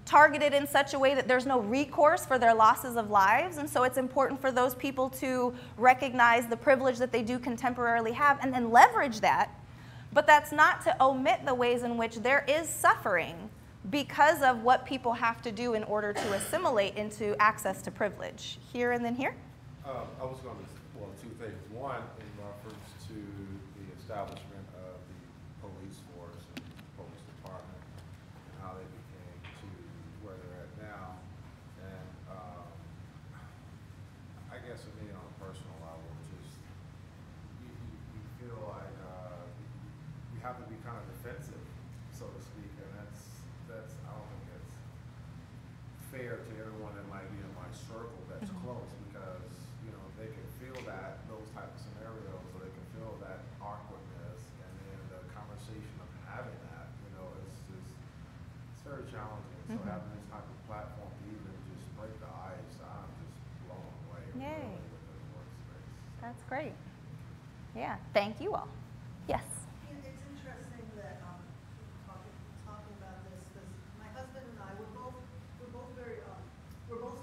targeted in such a way that there's no recourse for their losses of lives. And so it's important for those people to recognize the privilege that they do contemporarily have and then leverage that. But that's not to omit the ways in which there is suffering because of what people have to do in order to assimilate into access to privilege. Here and then here? I was going to, well, two things. One, in reference to the establishment of the police force and police department and how they became to where they're at now. And I guess for me on a personal level, just you feel like you have to be kind of defensive, so to speak, and that's I don't think that's fair to everyone that might be in my circle that's close, because they can feel those type of scenarios, or they can feel that awkwardness, and then the conversation of having that, it's very challenging. So having this type of platform to even just break the ice, I'm just blown away. Yay. Really with the workspace. That's great. Yeah, thank you all. Yes. It's interesting that talking about this, because my husband and I, we're both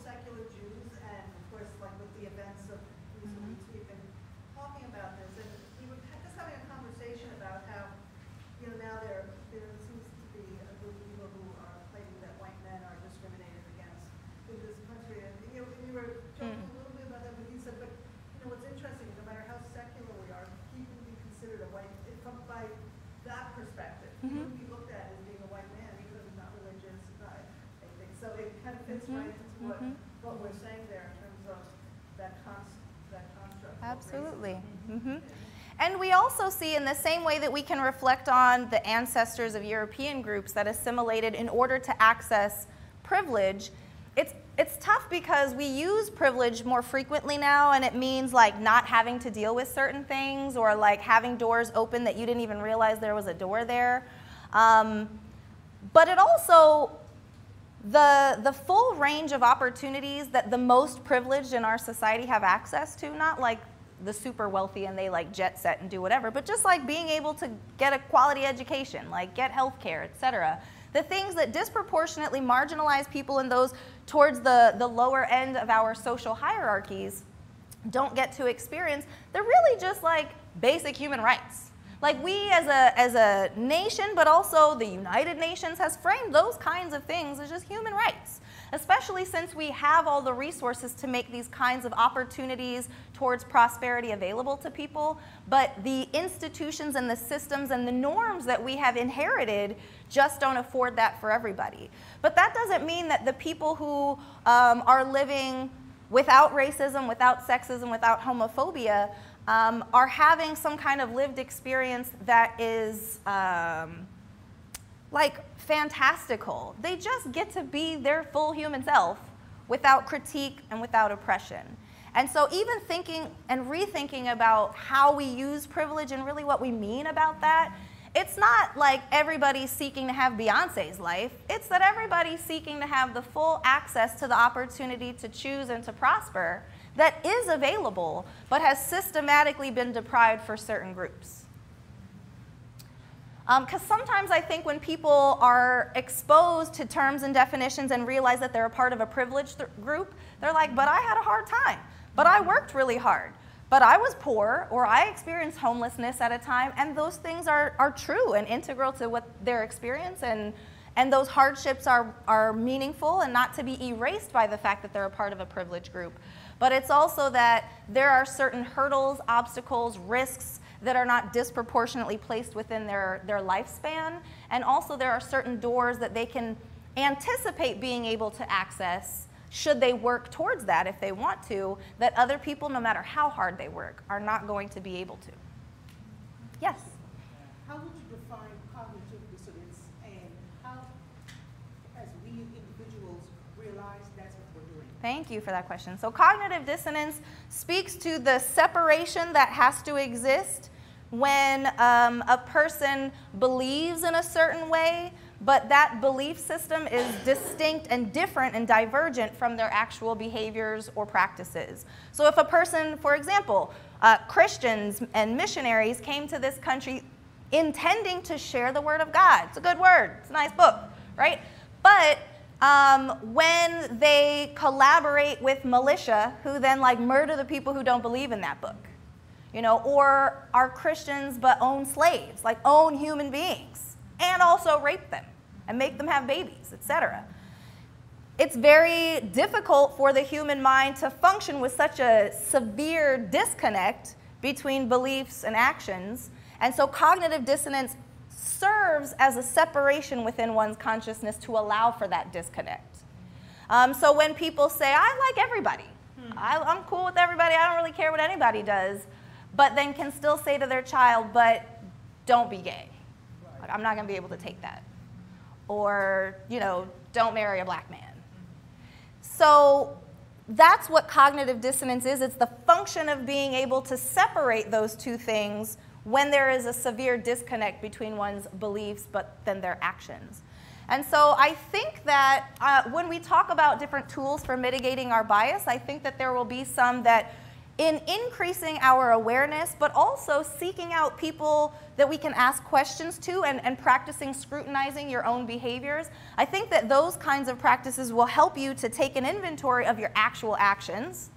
secular Jews, and of course, like with the events of recent weeks, we've been talking about this, and we were just having a conversation about how, now there seems to be a group of people who are claiming that white men are discriminated against in this country, and we were joking a little bit about that, but he said, but what's interesting is no matter how secular we are, he can be considered a white, by that perspective, he would be looked at as being a white man because he's not religious, I think. So it kind of fits right into what we're saying there in terms of that construct. Absolutely. And we also see, in the same way that we can reflect on the ancestors of European groups that assimilated in order to access privilege, it's tough because we use privilege more frequently now, and it means like not having to deal with certain things, or like having doors open that you didn't even realize there was a door there. But it also, the full range of opportunities that the most privileged in our society have access to, not like the super wealthy and they like jet set and do whatever, but just like being able to get a quality education, like get health care, etc. The things that disproportionately marginalize people and those towards the lower end of our social hierarchies don't get to experience, they're really just like basic human rights. Like we as a nation, but also the United Nations has framed those kinds of things as just human rights. especially since we have all the resources to make these kinds of opportunities towards prosperity available to people, but the institutions and the systems and the norms that we have inherited just don't afford that for everybody. But that doesn't mean that the people who are living without racism, without sexism, without homophobia, are having some kind of lived experience that is like fantastical. They just get to be their full human self without critique and without oppression. And so even thinking and rethinking about how we use privilege and really what we mean about that, it's not like everybody's seeking to have Beyonce's life. It's that everybody's seeking to have the full access to the opportunity to choose and to prosper that is available, but has systematically been deprived for certain groups. Because sometimes I think when people are exposed to terms and definitions and realize that they're a part of a privileged group, they're like, but I had a hard time, but I worked really hard, but I was poor, or I experienced homelessness at a time, and those things are true and integral to what their experience, and those hardships are meaningful and not to be erased by the fact that they're a part of a privileged group. But it's also that there are certain hurdles, obstacles, risks that are not disproportionately placed within their lifespan. And also there are certain doors that they can anticipate being able to access should they work towards that if they want to, that other people, no matter how hard they work, are not going to be able to. Yes? How would you define cognitive dissonance, and how, as we individuals, realize that's what we're doing? Thank you for that question. So cognitive dissonance speaks to the separation that has to exist when a person believes in a certain way, but that belief system is distinct and different and divergent from their actual behaviors or practices. So if a person, for example, Christians and missionaries came to this country intending to share the word of God. It's a good word. It's a nice book, right? But when they collaborate with militia who then like murder the people who don't believe in that book, you know, or are Christians but own slaves, like own human beings, and also rape them and make them have babies, etc. It's very difficult for the human mind to function with such a severe disconnect between beliefs and actions, and so cognitive dissonance serves as a separation within one's consciousness to allow for that disconnect. So when people say, I like everybody, I'm cool with everybody, I don't really care what anybody does, but then can still say to their child, but don't be gay. Like, I'm not going to be able to take that. Or, you know, don't marry a black man. So that's what cognitive dissonance is. It's the function of being able to separate those two things when there is a severe disconnect between one's beliefs but then their actions. And so I think that when we talk about different tools for mitigating our bias, I think that there will be some that in increasing our awareness, but also seeking out people that we can ask questions to and practicing scrutinizing your own behaviors, I think that those kinds of practices will help you to take an inventory of your actual actions.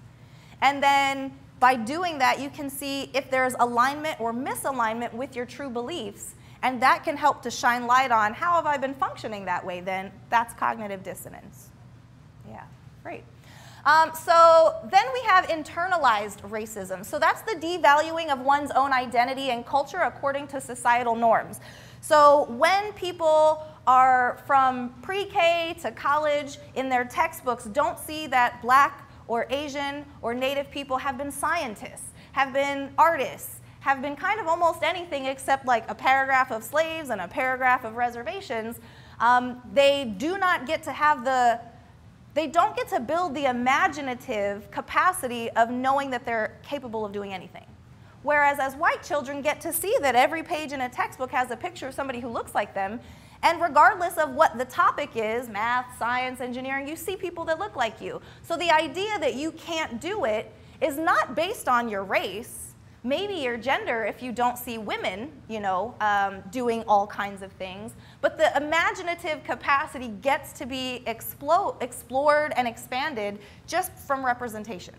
And then by doing that, you can see if there's alignment or misalignment with your true beliefs. And that can help to shine light on how have I been functioning that way then? That's cognitive dissonance. Yeah, great. So then we have internalized racism. So that's the devaluing of one's own identity and culture according to societal norms. So when people are from pre-K to college in their textbooks don't see that black or Asian or Native people have been scientists, have been artists, have been kind of almost anything except like a paragraph of slaves and a paragraph of reservations, they do not get to have they don't get to build the imaginative capacity of knowing that they're capable of doing anything. Whereas as white children get to see that every page in a textbook has a picture of somebody who looks like them, and regardless of what the topic is, math, science, engineering, you see people that look like you. So the idea that you can't do it is not based on your race, maybe your gender if you don't see women, you know, doing all kinds of things, but the imaginative capacity gets to be explored and expanded just from representation.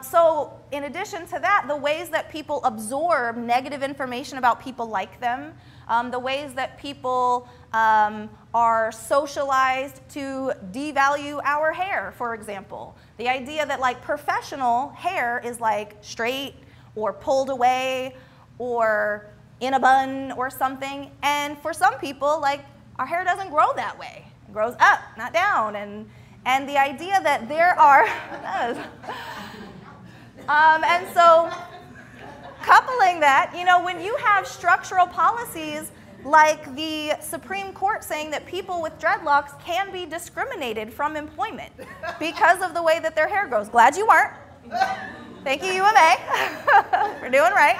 So in addition to that, the ways that people absorb negative information about people like them, the ways that people are socialized to devalue our hair, for example. The idea that like professional hair is like straight or pulled away or in a bun or something. And for some people, like our hair doesn't grow that way. It grows up, not down. And the idea that there are, and so coupling that, you know, when you have structural policies like the Supreme Court saying that people with dreadlocks can be discriminated from employment because of the way that their hair grows. Glad you weren't. Thank you, UMA. We're doing right.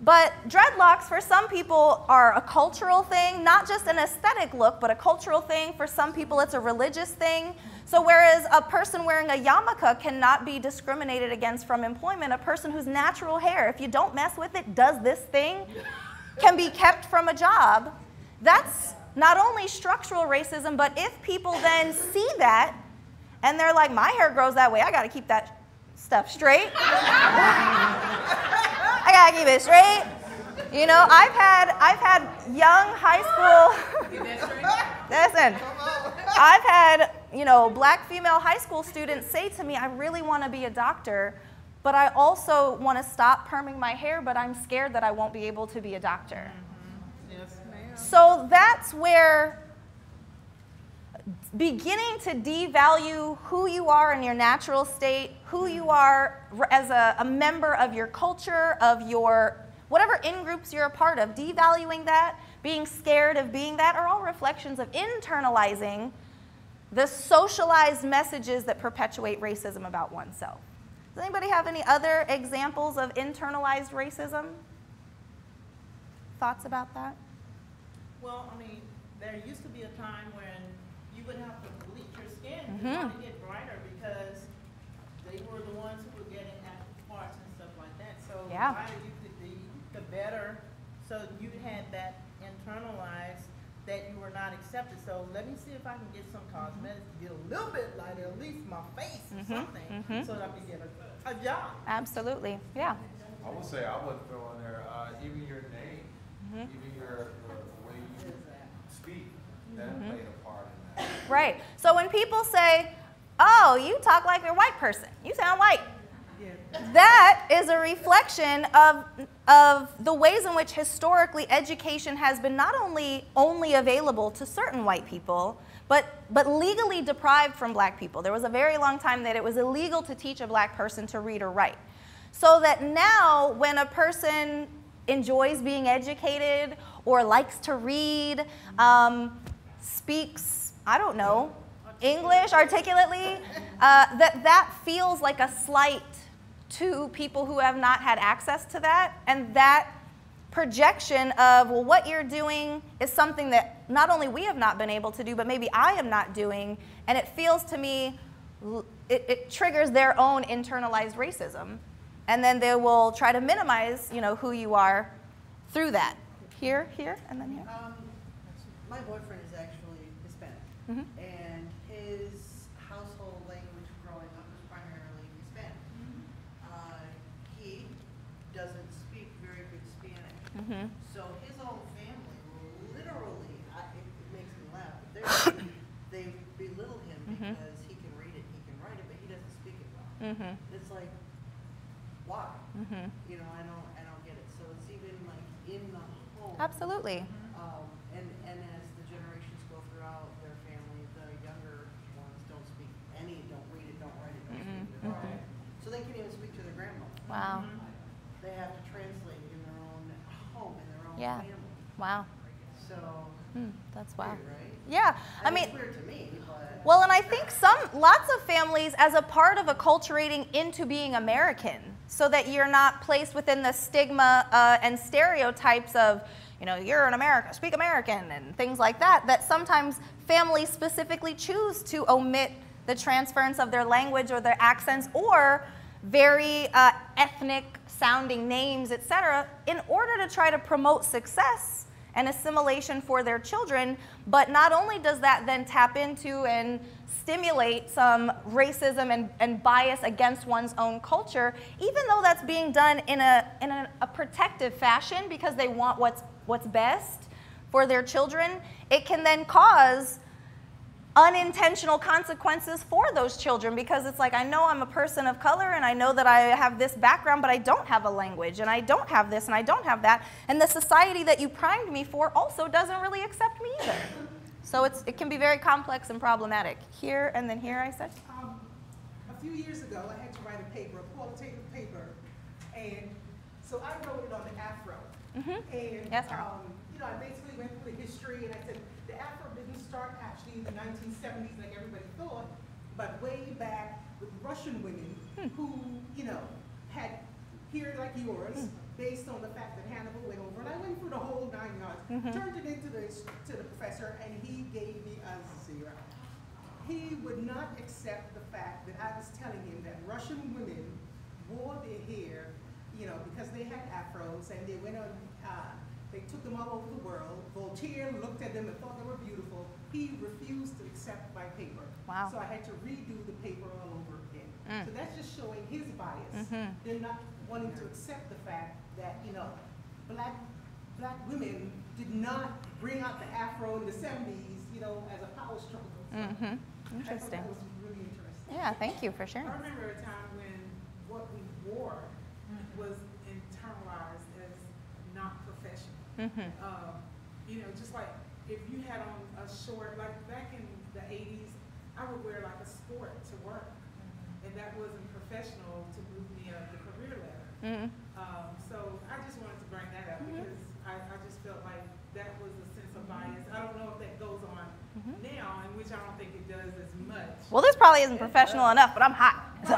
But dreadlocks for some people are a cultural thing, not just an aesthetic look, but a cultural thing. For some people, it's a religious thing. So whereas a person wearing a yarmulke cannot be discriminated against from employment, a person whose natural hair, if you don't mess with it, does this thing, can be kept from a job. That's not only structural racism, but if people then see that and they're like, my hair grows that way, I got to keep that stuff straight. I got to keep it straight. You know, I've had young high school. Listen, I've had, you know, black female high school students say to me, I really want to be a doctor, but I also want to stop perming my hair, but I'm scared that I won't be able to be a doctor. Yes, ma'am. So that's where beginning to devalue who you are in your natural state, who you are as a member of your culture, of your whatever in-groups you're a part of, devaluing that, being scared of being that, are all reflections of internalizing the socialized messages that perpetuate racism about oneself. Does anybody have any other examples of internalized racism? Thoughts about that? Well, I mean, there used to be a time when you would have to bleach your skin if you wanted to get brighter because they were the ones who were getting active parts and stuff like that. So Yeah. the lighter you could be, the better. So you had that internalized that you were not accepted. So let me see if I can get some cosmetics to get a little bit lighter, at least my face or something, so that I can get a job. Absolutely, yeah. I would say I would throw in there even your name, even the way you speak, that played a part in that. Right. So when people say, oh, you talk like a white person, you sound white. That is a reflection of the ways in which historically education has been not only available to certain white people, but legally deprived from black people. There was a very long time that it was illegal to teach a black person to read or write. So that now when a person enjoys being educated or likes to read, speaks, I don't know, English articulately, that feels like a slight to people who have not had access to that. And that projection of, well, what you're doing is something that not only we have not been able to do, but maybe I am not doing. And it feels to me, it triggers their own internalized racism. And then they will try to minimize, you know, who you are through that. Here, and then here. My boyfriend is actually Hispanic, and his household language growing up was primarily Hispanic. He doesn't speak very good Spanish, so his own family will literally, it makes me laugh, but they belittle him because he can read it, he can write it, but he doesn't speak it well. It's like, why? You know, I don't get it. So it's even like in the home. Absolutely. And as the generations go throughout their family, the younger ones don't speak any, don't read it, don't write it, don't speak it at all. So they can't even speak to their grandmother. Wow. They have to translate in their own home, in their own Yeah. family. Wow. So That's wow. weird, right? Yeah. I mean, it's weird to me, but well, and I think lots of families, as a part of acculturating into being American, so that you're not placed within the stigma and stereotypes of, you know, you're an American, speak American, and things like that, that sometimes families specifically choose to omit the transference of their language or their accents or very ethnic sounding names, etc., in order to try to promote success and assimilation for their children, but not only does that then tap into and stimulate some racism and bias against one's own culture, even though that's being done in a protective fashion because they want what's best for their children, it can then cause unintentional consequences for those children, because it's like, I know I'm a person of color and I know that I have this background, but I don't have a language and I don't have this and I don't have that, and the society that you primed me for also doesn't really accept me either. So it can be very complex and problematic. Here and then here, I said? A few years ago, I had to write a paper, a qualitative paper, and so I wrote it on the Afro. And yes, you know, I basically went through the history, and I said the Afro didn't start actually in the 1970s like everybody thought, but way back with Russian women who, you know, had hair like yours, based on the fact that Hannibal went over, and I went through the whole 9 yards, turned it into to the professor, and he gave me a 0. He would not accept the fact that I was telling him that Russian women wore their hair, you know, because they had afros, and they went on, they took them all over the world. Voltaire looked at them and thought they were beautiful. He refused to accept my paper. Wow. So I had to redo the paper all over again. So that's just showing his bias. They're not wanting to accept the fact that, you know, black women did not bring out the afro in the 70s, you know, as a power struggle. So Interesting. I thought that was really interesting. Yeah, thank you for sharing. I remember a time when what we wore was internalized as not professional. You know, just like if you had on a short, like back in the 80s, I would wear like a sport to work, and that wasn't professional to move me up the career ladder. So I just wanted to bring that up because I just felt like that was a sense of bias. I don't know if that goes on now, in which I don't think it does as much. Well, this probably isn't professional enough, but I'm hot. So. No,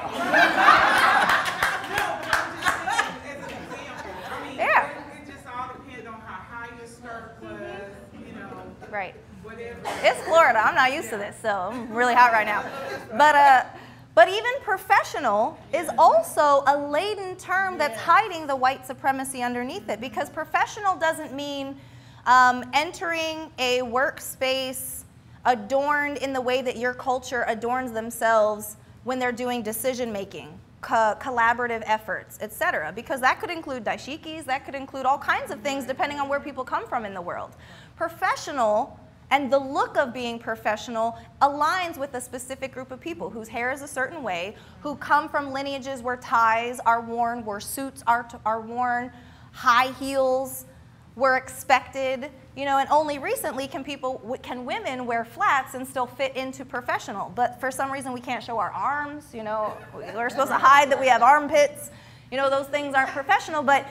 but I'm just saying as an example. I mean, it just all depends on how high your skirt was, you know. Right. Whatever. It's Florida. I'm not used to this, so I'm really hot right now. But even professional is also a laden term that's hiding the white supremacy underneath it, because professional doesn't mean entering a workspace adorned in the way that your culture adorns themselves when they're doing decision making, collaborative efforts, etc. Because that could include dashikis, that could include all kinds of things depending on where people come from in the world. Professional and the look of being professional aligns with a specific group of people whose hair is a certain way, who come from lineages where ties are worn, where suits are worn, high heels were expected, you know, and only recently can women wear flats and still fit into professional. But for some reason we can't show our arms, you know, we're supposed to hide that we have armpits, you know, those things aren't professional. But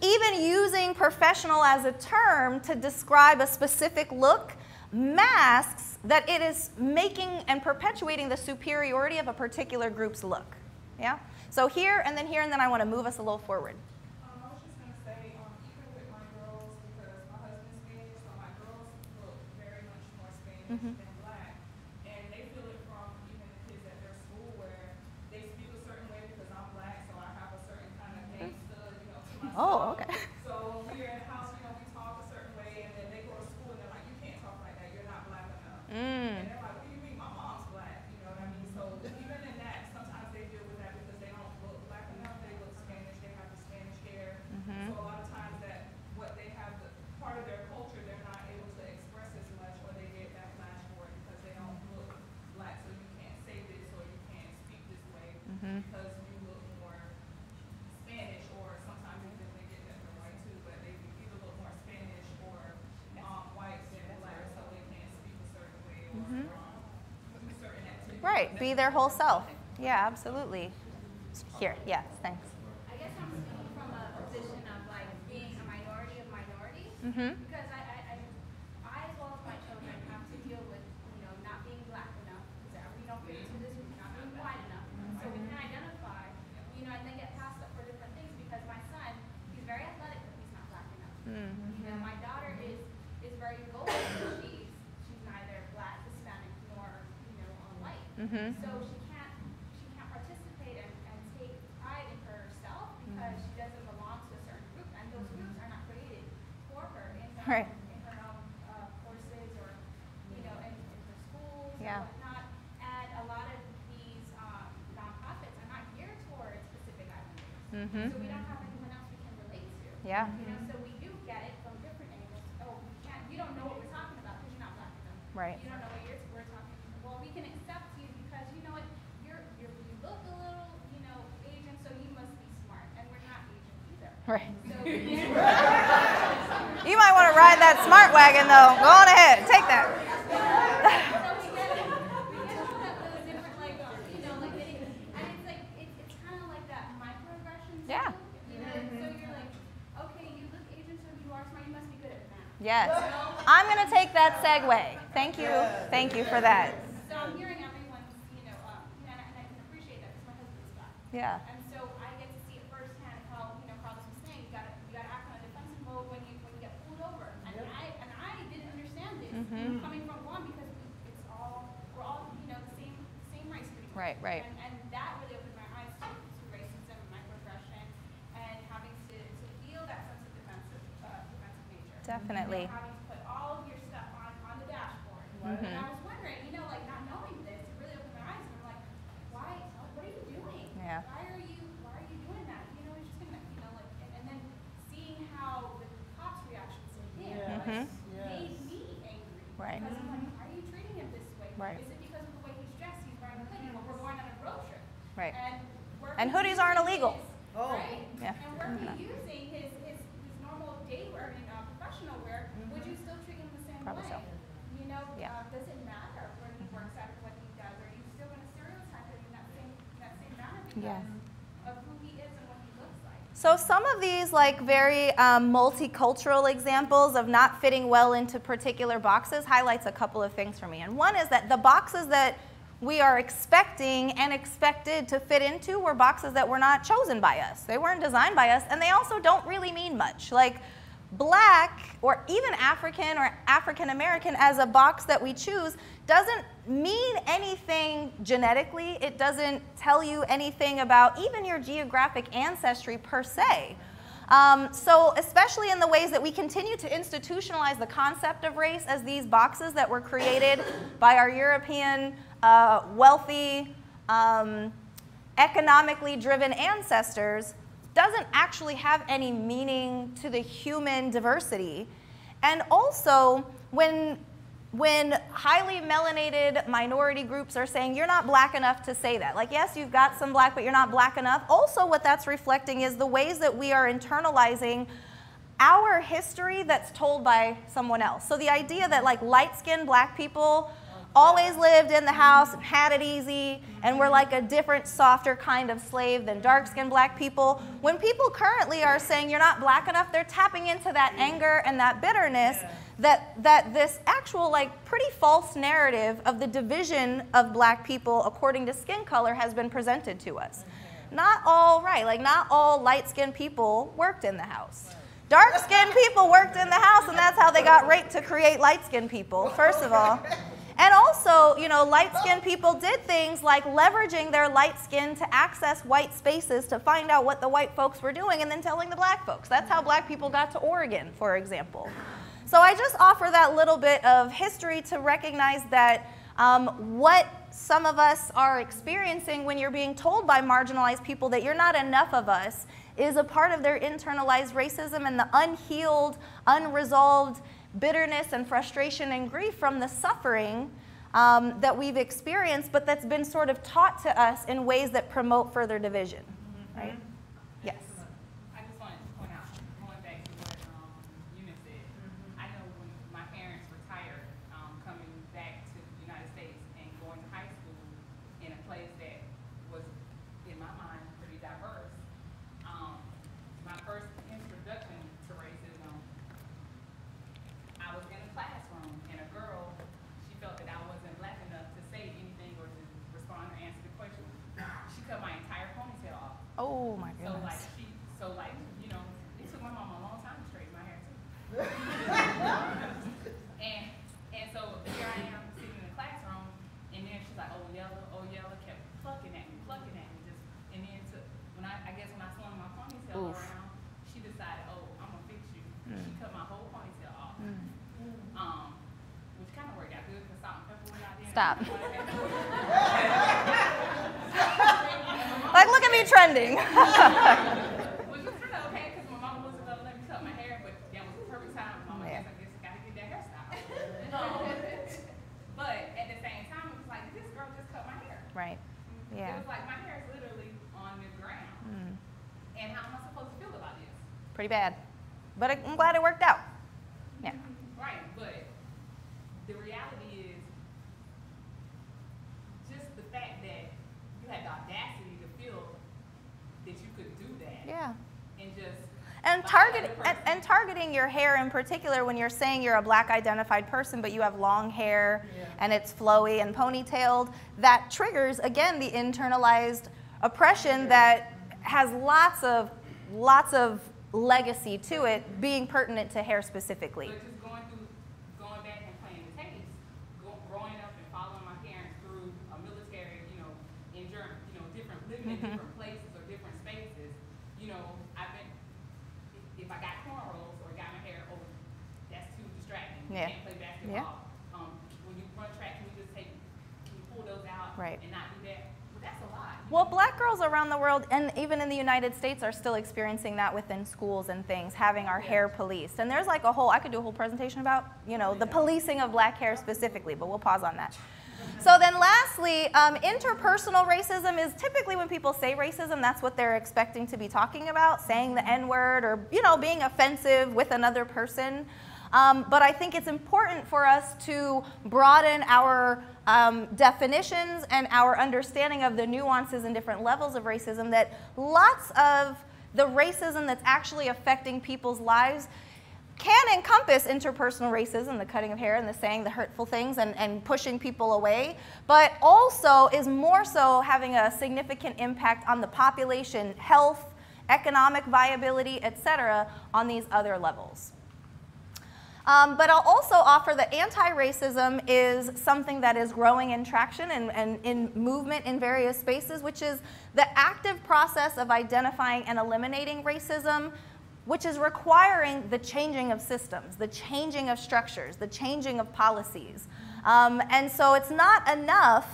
even using professional as a term to describe a specific look masks that it is making and perpetuating the superiority of a particular group's look. Yeah? So here, and then I want to move us a little forward. I was just going to say, even with my girls, because my husband's Spanish, so my girls look very much more Spanish than black. And they feel it from even the kids at their school where they speak a certain way because I'm black, so I have a certain kind of gangsta, you know, to myself. Oh, okay. So when we're in the house, you know, we talk a certain way, and then they go to school and they're like, you can't talk like that, you're not black enough. And they're like, what do you mean? My mom's black, you know what I mean? So even in that, sometimes they deal with that because they don't look black enough, they look Spanish, they have the Spanish hair. So a lot of times that what they have, the part of their culture, they're not able to express as much, or they get backlash for it because they don't look black, so you can't say this or you can't speak this way because you look more Spanish, or sometimes even they get that from white too, but they either look more Spanish or white than black, so they can't speak a certain way or do certain activities. Right, be their whole self. Yeah, absolutely. Here, yes, thanks. I guess I'm speaking from a position of like being a minority of minorities, because I as well as my children have to deal with, you know, not being black enough, because we don't fit into this group, not being white enough, so we can identify, you know, and then get passed up for different things. Because my son, he's very athletic, but he's not black enough. You know, my daughter is very golden, but she's neither black, Hispanic, nor, you know, white. So she can't participate and take pride in herself because she doesn't belong to a certain group, and those groups are not created for her in Right. In Mm-hmm. So we don't have anyone else we can relate to. Yeah. You know, so we do get it from different angles. Oh, you don't know what we're talking about because you're not black enough. Right. You don't know what we're talking about. Well, we can accept you because you know what, you look a little, you know, Asian, so you must be smart, and we're not Asian either. Right. So You might want to ride that smart wagon, though. Go on ahead. Take that. so we get all of those different, like, you know, like, and it's like, it's kind of like that microaggression. Yeah. You know, so you're like, okay, you look Asian, so you are smart, you must be good at math. Yes. I'm going to take that segue. Thank you. Thank you for that. So I'm hearing everyone's, you know, and I can appreciate that because my husband's black. Yeah. And so I get to see it firsthand how, you know, Carlos was saying, you gotta act on a defensive mode when you get pulled over. And I didn't understand this coming from Guam because we're all, you know, the same race pretty much. Right. And that really opened my eyes to racism, microaggression, and having to feel that sense of defensive nature. Definitely. You know, having to put all of your stuff on the dashboard. And I was wondering, you know, like not knowing this, it really opened my eyes, and I'm like, why? What are you doing? Yeah. Why are you doing that? You know, it's just gonna, you know, like, and then seeing how the cops' reactions to him made me angry. Right. Because I'm like, why are you treating him this way? Right. Is it because of the way he's dressed? He's wearing a hoodie, but we're going on a road trip. Right. And hoodies aren't illegal. Right. Yeah. And were he using his normal day wear, professional wear, would you still treat him the same Probably way? so. You know, Yeah. does it matter where he works at or what he does? Are you still going to stereotype him in that same manner because of who he is and what he looks like? So some of these like very multicultural examples of not fitting well into particular boxes highlights a couple of things for me. And one is that the boxes that we are expecting and expected to fit into were boxes that were not chosen by us. They weren't designed by us, and they also don't really mean much. Like black or even African or African American as a box that we choose doesn't mean anything genetically. It doesn't tell you anything about even your geographic ancestry per se. So especially in the ways that we continue to institutionalize the concept of race as these boxes that were created by our European wealthy, economically driven ancestors, doesn't actually have any meaning to the human diversity. And also, when highly melanated minority groups are saying, you're not black enough to say that. Like, yes, you've got some black, but you're not black enough. Also, what that's reflecting is the ways that we are internalizing our history that's told by someone else. So the idea that like light-skinned black people always lived in the house and had it easy, and we're like a different, softer kind of slave than dark-skinned black people. When people currently are saying you're not black enough, they're tapping into that anger and that bitterness that this actual like pretty false narrative of the division of black people according to skin color has been presented to us. Not all right, like not all light-skinned people worked in the house. Dark-skinned people worked in the house, and that's how they got raped to create light-skinned people, first of all. And also, you know, light-skinned people did things like leveraging their light skin to access white spaces to find out what the white folks were doing and then telling the black folks. That's how black people got to Oregon, for example. So I just offer that little bit of history to recognize that what some of us are experiencing when you're being told by marginalized people that you're not enough of us is a part of their internalized racism and the unhealed, unresolved bitterness and frustration and grief from the suffering that we've experienced, but that's been sort of taught to us in ways that promote further division, right? Yes. I just wanted to point out, going back to what Eunice said, I know when my parents retired, coming back to the United States and going to high school in a place that was, in my mind, pretty diverse, my first introduction to racism, I was in a classroom, and a girl, she felt that I wasn't black enough to say anything or to respond or answer the question. She cut my entire ponytail off. Oh my goodness. So like, you know, it took my mom a long time to straighten my hair too. and so here I am sitting in the classroom, and then she's like, oh yellow, kept plucking at me, just, and then when I guess when I swung my ponytail around, she decided, oh, I'm gonna fix you. She cut my whole ponytail off. Which kind of worked out good because salt and pepper was out there. Stop. Like, look at me trending. Which was kind of okay because my mama wasn't gonna let me cut my hair, but that was the perfect time. Mama, I guess I gotta get that hairstyle. But at the same time, it was like, this girl just cut my hair. Right. Yeah. It was like my hair is literally on the ground. And how am I supposed to feel about this? Pretty bad. But I'm glad it worked out. Yeah. Right, but the reality is just the fact that you had the audacity to feel that you could do that. Yeah. And just and targeting your hair in particular when you're saying you're a black identified person but you have long hair and it's flowy and ponytailed, that triggers again the internalized oppression that has lots of legacy to it, being pertinent to hair specifically. But just going back and playing the tapes, growing up and following my parents through a military, in Germany, different living in different places or different spaces, I've been, if I got cornrows or got my hair over, that's too distracting. You can't play basketball. When you run track, can you pull those out and not do that? But that's a lot. Well, black girls around the world, and even in the United States, are still experiencing that within schools and things, having our hair policed. And there's like I could do a whole presentation about, the policing of black hair specifically, but we'll pause on that. So then lastly, interpersonal racism is typically when people say racism, that's what they're expecting to be talking about, saying the N-word or, being offensive with another person. But I think it's important for us to broaden our definitions and our understanding of the nuances and different levels of racism, that lots of the racism that's actually affecting people's lives can encompass interpersonal racism, the cutting of hair and the saying the hurtful things and pushing people away, but also is more so having a significant impact on the population, health, economic viability, etc., on these other levels. But I'll also offer that anti-racism is something that is growing in traction and in movement in various spaces, which is the active process of identifying and eliminating racism, which is requiring the changing of systems, the changing of structures, the changing of policies. And so it's not enough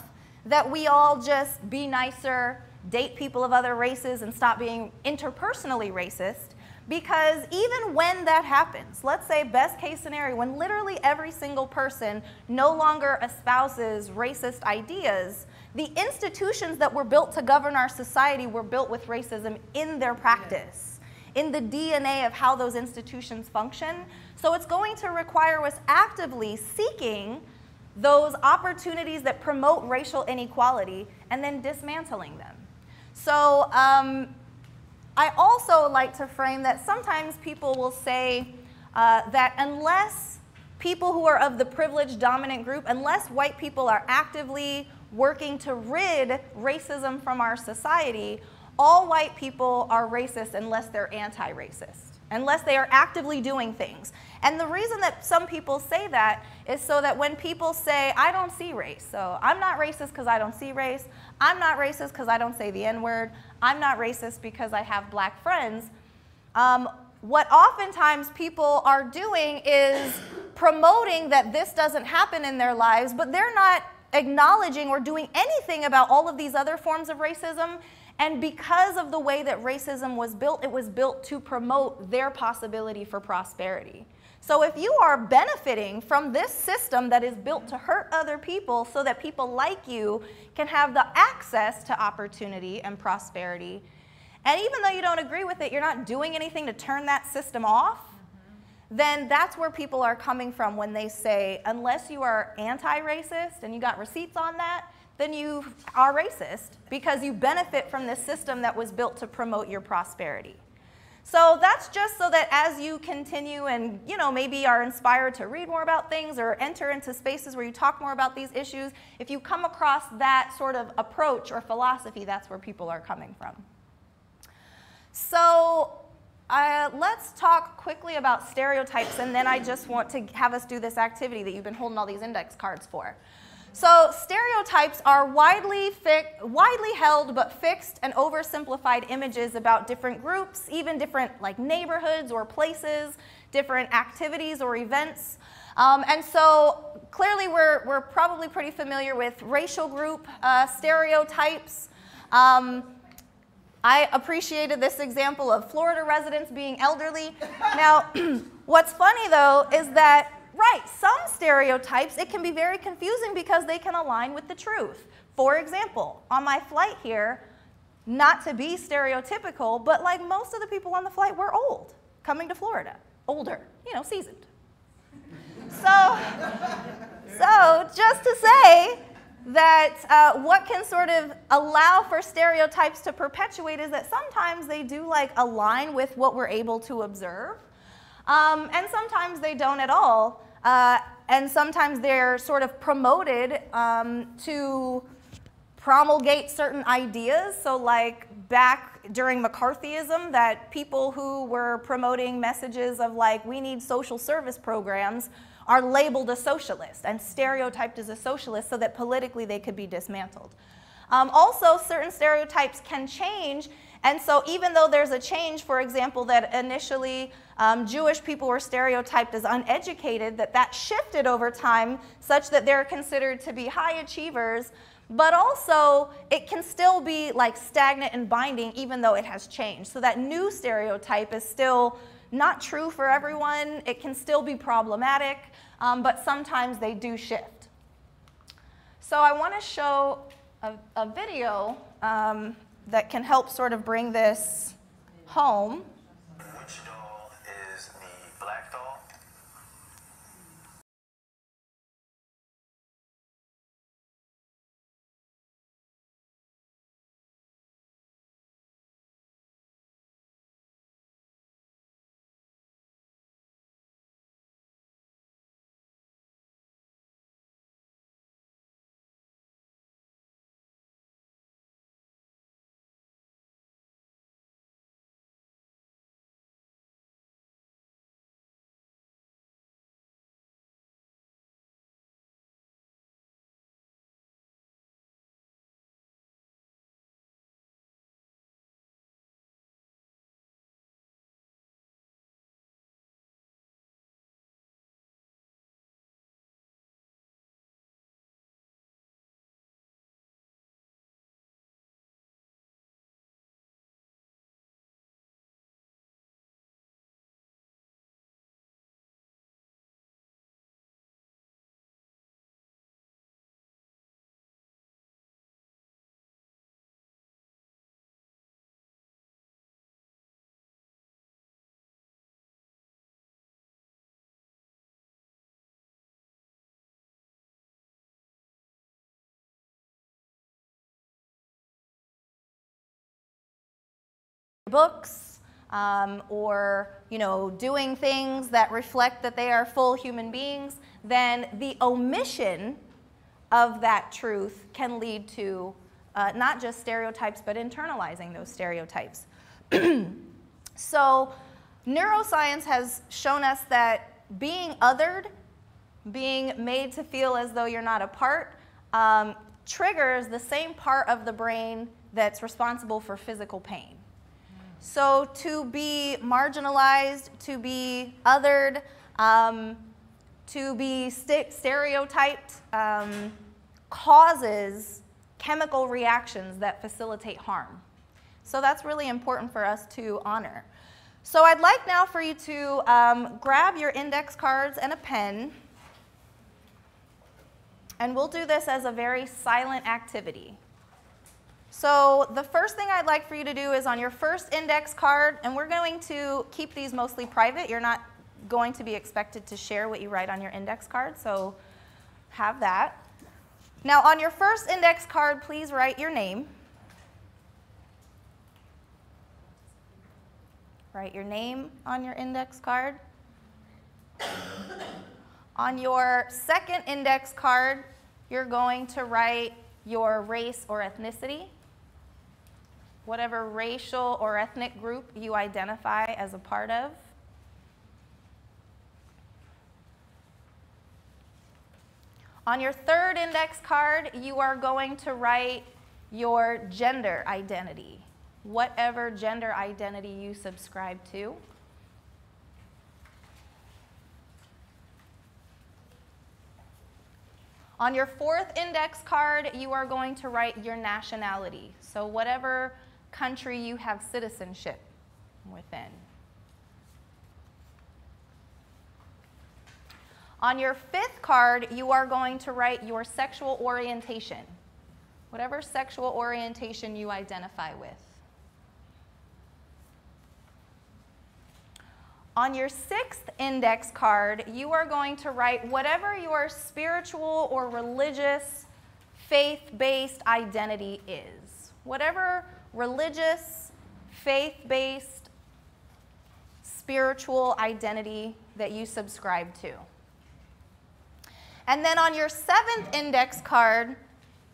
that we all just be nicer, date people of other races, and stop being interpersonally racist. Because even when that happens, let's say best case scenario, when literally every single person no longer espouses racist ideas, the institutions that were built to govern our society were built with racism in their practice, in the DNA of how those institutions function. So it's going to require us actively seeking those opportunities that promote racial inequality and then dismantling them. So I also like to frame that sometimes people will say that unless people who are of the privileged dominant group, unless white people are actively working to rid racism from our society, all white people are racist unless they're anti-racist, unless they are actively doing things. And the reason that some people say that is so that when people say, I don't see race, so I'm not racist because I don't see race, I'm not racist because I don't say the N-word, I'm not racist because I have black friends, what oftentimes people are doing is promoting that this doesn't happen in their lives, but they're not acknowledging or doing anything about all of these other forms of racism. And because of the way that racism was built, it was built to promote their possibility for prosperity. So if you are benefiting from this system that is built to hurt other people so that people like you can have the access to opportunity and prosperity, and even though you don't agree with it, you're not doing anything to turn that system off, then that's where people are coming from when they say, unless you are anti-racist and you got receipts on that, then you are racist because you benefit from this system that was built to promote your prosperity. So that's just so that as you continue and maybe are inspired to read more about things or enter into spaces where you talk more about these issues, if you come across that sort of approach or philosophy, that's where people are coming from. So let's talk quickly about stereotypes, and then I just want to have us do this activity that you've been holding all these index cards for. So stereotypes are widely held but fixed and oversimplified images about different groups, even different neighborhoods or places, different activities or events. And so clearly we're probably pretty familiar with racial group stereotypes. I appreciated this example of Florida residents being elderly. Now, what's funny though is that, right, some stereotypes, it can be very confusing because they can align with the truth. For example, on my flight here, not to be stereotypical, but like most of the people on the flight were old, coming to Florida, older, you know, seasoned. So just to say that what can sort of allow for stereotypes to perpetuate is that sometimes they do like align with what we're able to observe, and sometimes they don't at all, and sometimes they're sort of promoted to promulgate certain ideas. So like back during McCarthyism, that people who were promoting messages of like, we need social service programs are labeled a socialist and stereotyped as a socialist so that politically they could be dismantled. Also, certain stereotypes can change, and so even though there's a change, for example, that initially Jewish people were stereotyped as uneducated, that shifted over time such that they're considered to be high achievers, but also it can still be like stagnant and binding even though it has changed. So that new stereotype is still not true for everyone. It can still be problematic, but sometimes they do shift. So I want to show a video that can help sort of bring this home. Which doll is the black doll? Books or doing things that reflect that they are full human beings, then the omission of that truth can lead to not just stereotypes but internalizing those stereotypes. So neuroscience has shown us that being othered, being made to feel as though you're not a part, triggers the same part of the brain that's responsible for physical pain. So to be marginalized, to be othered, to be stereotyped causes chemical reactions that facilitate harm. So that's really important for us to honor. So I'd like now for you to grab your index cards and a pen, and we'll do this as a very silent activity. So the first thing I'd like for you to do is on your first index card, and we're going to keep these mostly private. You're not going to be expected to share what you write on your index card, so have that. Now on your first index card, please write your name. Write your name on your index card. On your second index card, you're going to write your race or ethnicity, whatever racial or ethnic group you identify as a part of. On your third index card, you are going to write your gender identity, whatever gender identity you subscribe to. On your fourth index card, you are going to write your nationality. So whatever country you have citizenship within. On your 5th card, you are going to write your sexual orientation, whatever sexual orientation you identify with. On your 6th index card, you are going to write whatever your spiritual or religious, faith-based identity is. Whatever religious, faith-based, spiritual identity that you subscribe to. And then on your 7th index card,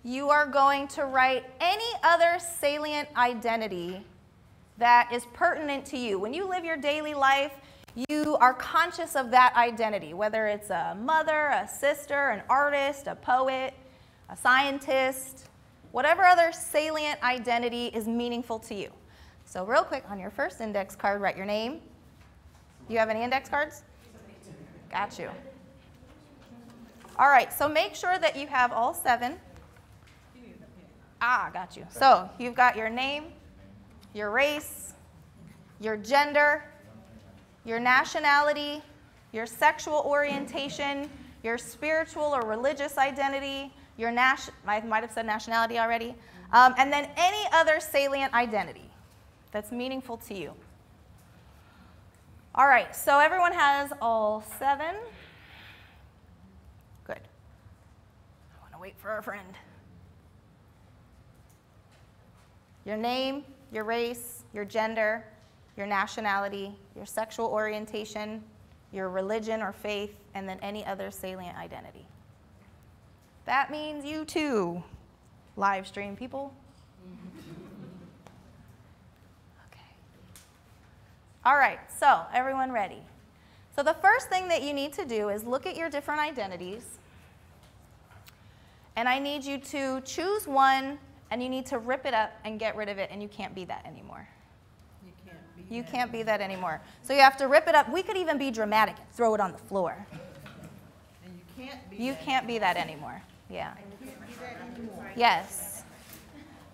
you are going to write any other salient identity that is pertinent to you. When you live your daily life, you are conscious of that identity, whether it's a mother, a sister, an artist, a poet, a scientist, whatever other salient identity is meaningful to you. So real quick, on your first index card, write your name. Do you have any index cards? Got you. All right, so make sure that you have all 7. Got you. So you've got your name, your race, your gender, your nationality, your sexual orientation, your spiritual or religious identity, your I might have said nationality already, and then any other salient identity that's meaningful to you. All right, so everyone has all 7. Good. I want to wait for our friend. Your name, your race, your gender, your nationality, your sexual orientation, your religion or faith, and then any other salient identity. That means you too, live stream people. Okay. All right, so everyone ready? So the first thing that you need to do is look at your different identities, and I need you to choose one, and you need to rip it up and get rid of it, and you can't be that anymore. You can't be that anymore. So you have to rip it up. We could even be dramatic and throw it on the floor. And you can't be that anymore. Yeah. Yes.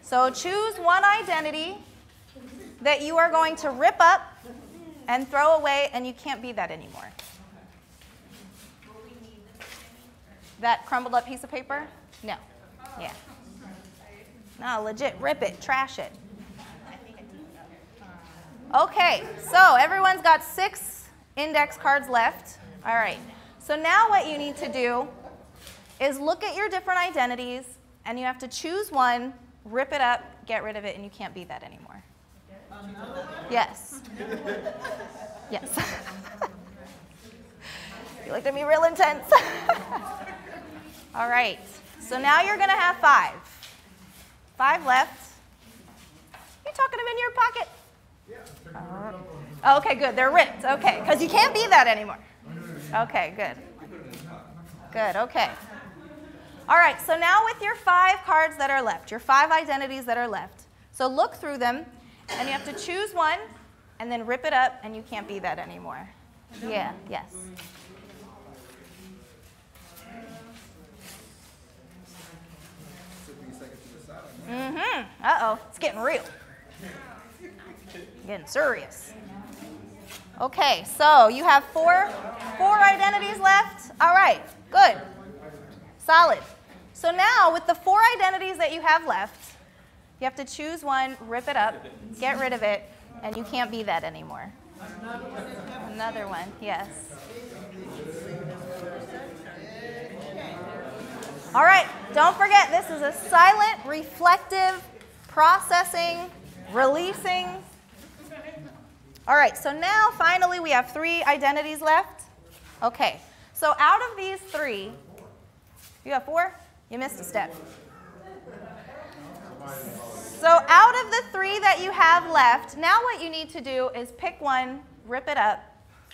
So choose one identity that you are going to rip up and throw away, and you can't be that anymore. That crumbled up piece of paper? No. Yeah. No, legit, rip it, trash it. Okay, so everyone's got 6 index cards left. All right, so now what you need to do is look at your different identities, and you have to choose one, rip it up, get rid of it, and you can't be that anymore. Yes. Yes. You looked at me real intense. All right, so now you're going to have 5. 5 left. You tucking them in your pocket? Okay, good. They're ripped. Okay, because you can't be that anymore. Okay, good. Good, okay. All right, so now with your 5 cards that are left, your 5 identities that are left, so look through them, and you have to choose one, and then rip it up, and you can't be that anymore. Yeah, yes. Uh-oh, it's getting real. Getting serious. Okay, so you have four identities left. All right, good. Solid. So now with the 4 identities that you have left, you have to choose one, rip it up, get rid of it, and you can't be that anymore. Another one, yes. All right, don't forget, this is a silent, reflective, processing, releasing. All right, so now finally we have 3 identities left. Okay, so out of these 3, you have 4? You missed a step. So out of the 3 that you have left, now what you need to do is pick one, rip it up,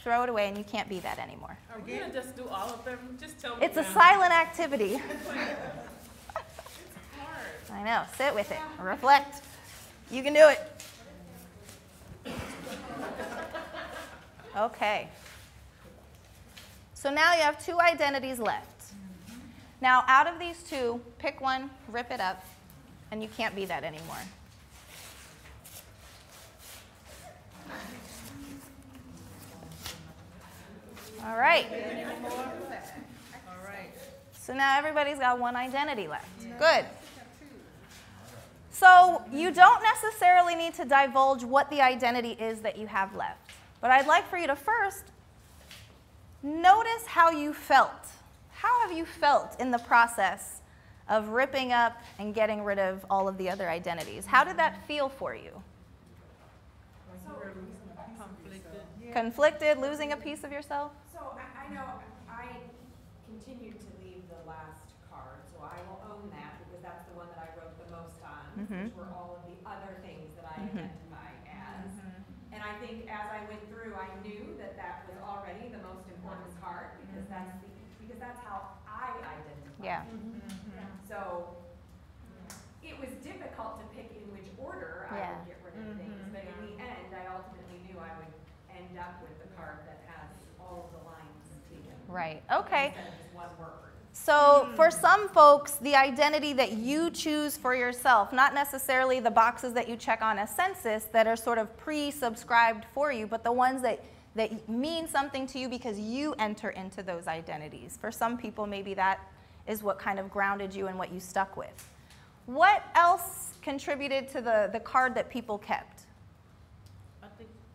throw it away, and you can't be that anymore. Are we going to just do all of them? Just tell me. It's a silent activity. It's hard. I know. Sit with it. Reflect. You can do it. Okay. So now you have 2 identities left. Now, out of these 2, pick one, rip it up, and you can't be that anymore. All right. All right. So now everybody's got one identity left. Good. So you don't necessarily need to divulge what the identity is that you have left. But I'd like for you to first notice how you felt. How have you felt in the process of ripping up and getting rid of all of the other identities? How did that feel for you? Conflicted, losing a piece of yourself? So I know I continued to leave the last card, so I will own that because that's the one that I wrote the most on, which were all of the other things that I identify as. And I think as I went through, I knew that that was already the most important card because that's how I identify. Yeah. So it was difficult to pick in which order I would get rid of things, but in the end, I ultimately knew I would end up with the card that has all of the lines taken. Right. Okay. Instead of just one word. So for some folks, the identity that you choose for yourself, not necessarily the boxes that you check on a census that are sort of pre-subscribed for you, but the ones that mean something to you because you enter into those identities. For some people, maybe that is what kind of grounded you and what you stuck with. What else contributed to the card that people kept?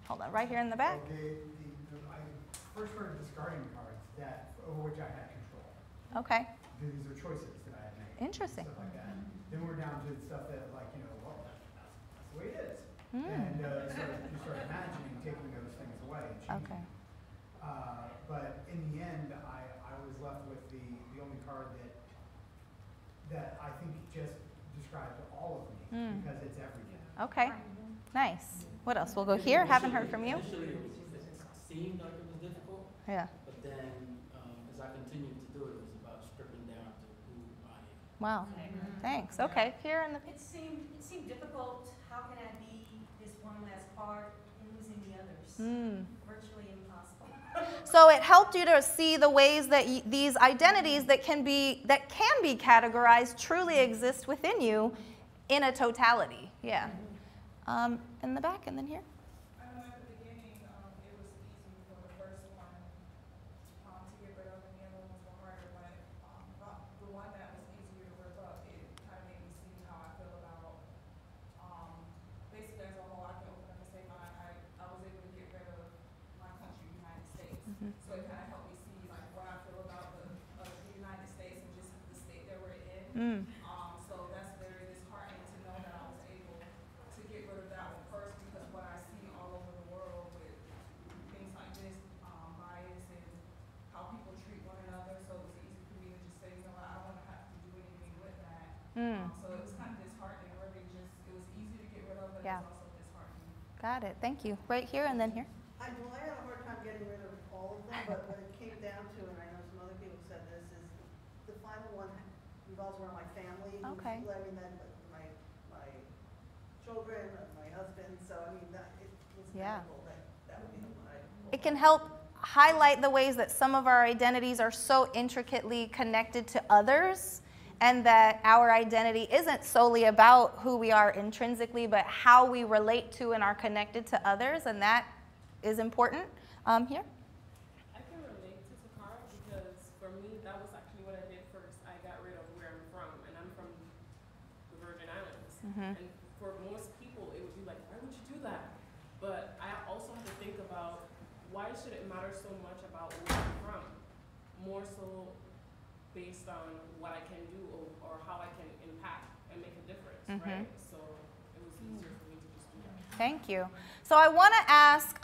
Hold on, right here in the back. Okay, I first started discarding cards over which I had control. Okay. These are choices that I had made. Interesting. Stuff like that. Then we're down to stuff that, like, well, that's the way it is. And you start imagining taking those things away and changing. Okay. But in the end, I was left with the only card that I think just describes all of me because it's everything. Okay. Nice. What else? We'll go here. Haven't heard from you. Initially, it seemed like it was difficult. Yeah. But then, as I continued to do it, it was about stripping down to who I am. Wow. Thanks. Okay. Here in the. It seemed difficult. How can I be this one last card and losing the others? Virtually impossible. So it helped you to see the ways that these identities that can be categorized truly exist within you in a totality. Yeah. In the back and then here. I know at the beginning it was easy for the first one to get rid of, and the other ones were harder. But the one that was easier to rip up, it kind of made me see how I feel about basically as a whole. I can open up and say I was able to get rid of my country, United States. So it kind of helped me see like what I feel about the United States and just the state that we're in. So that's very disheartening to know that I was able to get rid of that one first because what I see all over the world with things like this, bias and how people treat one another. So it was easy for me to just say, you know, I don't want to have to do anything with that. So it was kind of disheartening. Really, it was easy to get rid of, but it was also disheartening. Got it. Thank you. Right here and then here. I had a hard time getting rid of all of them, but when it came down to, and I know some other people said this, is the final one revolves around my family. Okay. I mean, then my children, my husband. So I mean, it was inevitable that would be the one. It can help highlight the ways that some of our identities are so intricately connected to others, and that our identity isn't solely about who we are intrinsically, but how we relate to and are connected to others, and that is important. Here. I can relate to Takara because for me, that was actually what I did first. I got rid of where I'm from, and I'm from the Virgin Islands. And for most people, it would be like, why would you do that? But I also have to think about why should it matter so much about where I'm from? More so based on what I can do or how I can impact and make a difference, right? So it was easier for me to just do that. Thank you. So I want to ask,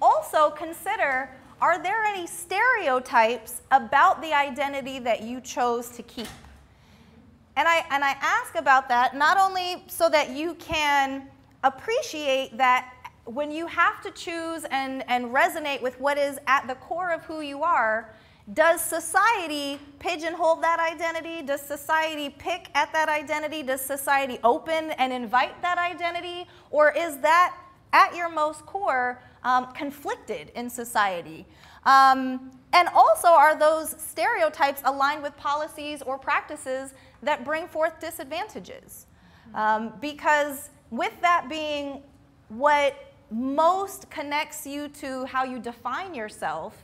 also consider, are there any stereotypes about the identity that you chose to keep? And I ask about that not only so that you can appreciate that when you have to choose and resonate with what is at the core of who you are, does society pigeonhole that identity? Does society pick at that identity? Does society open and invite that identity? Or is that, at your most core, conflicted in society? And also, are those stereotypes aligned with policies or practices that bring forth disadvantages? Because with that being what most connects you to how you define yourself,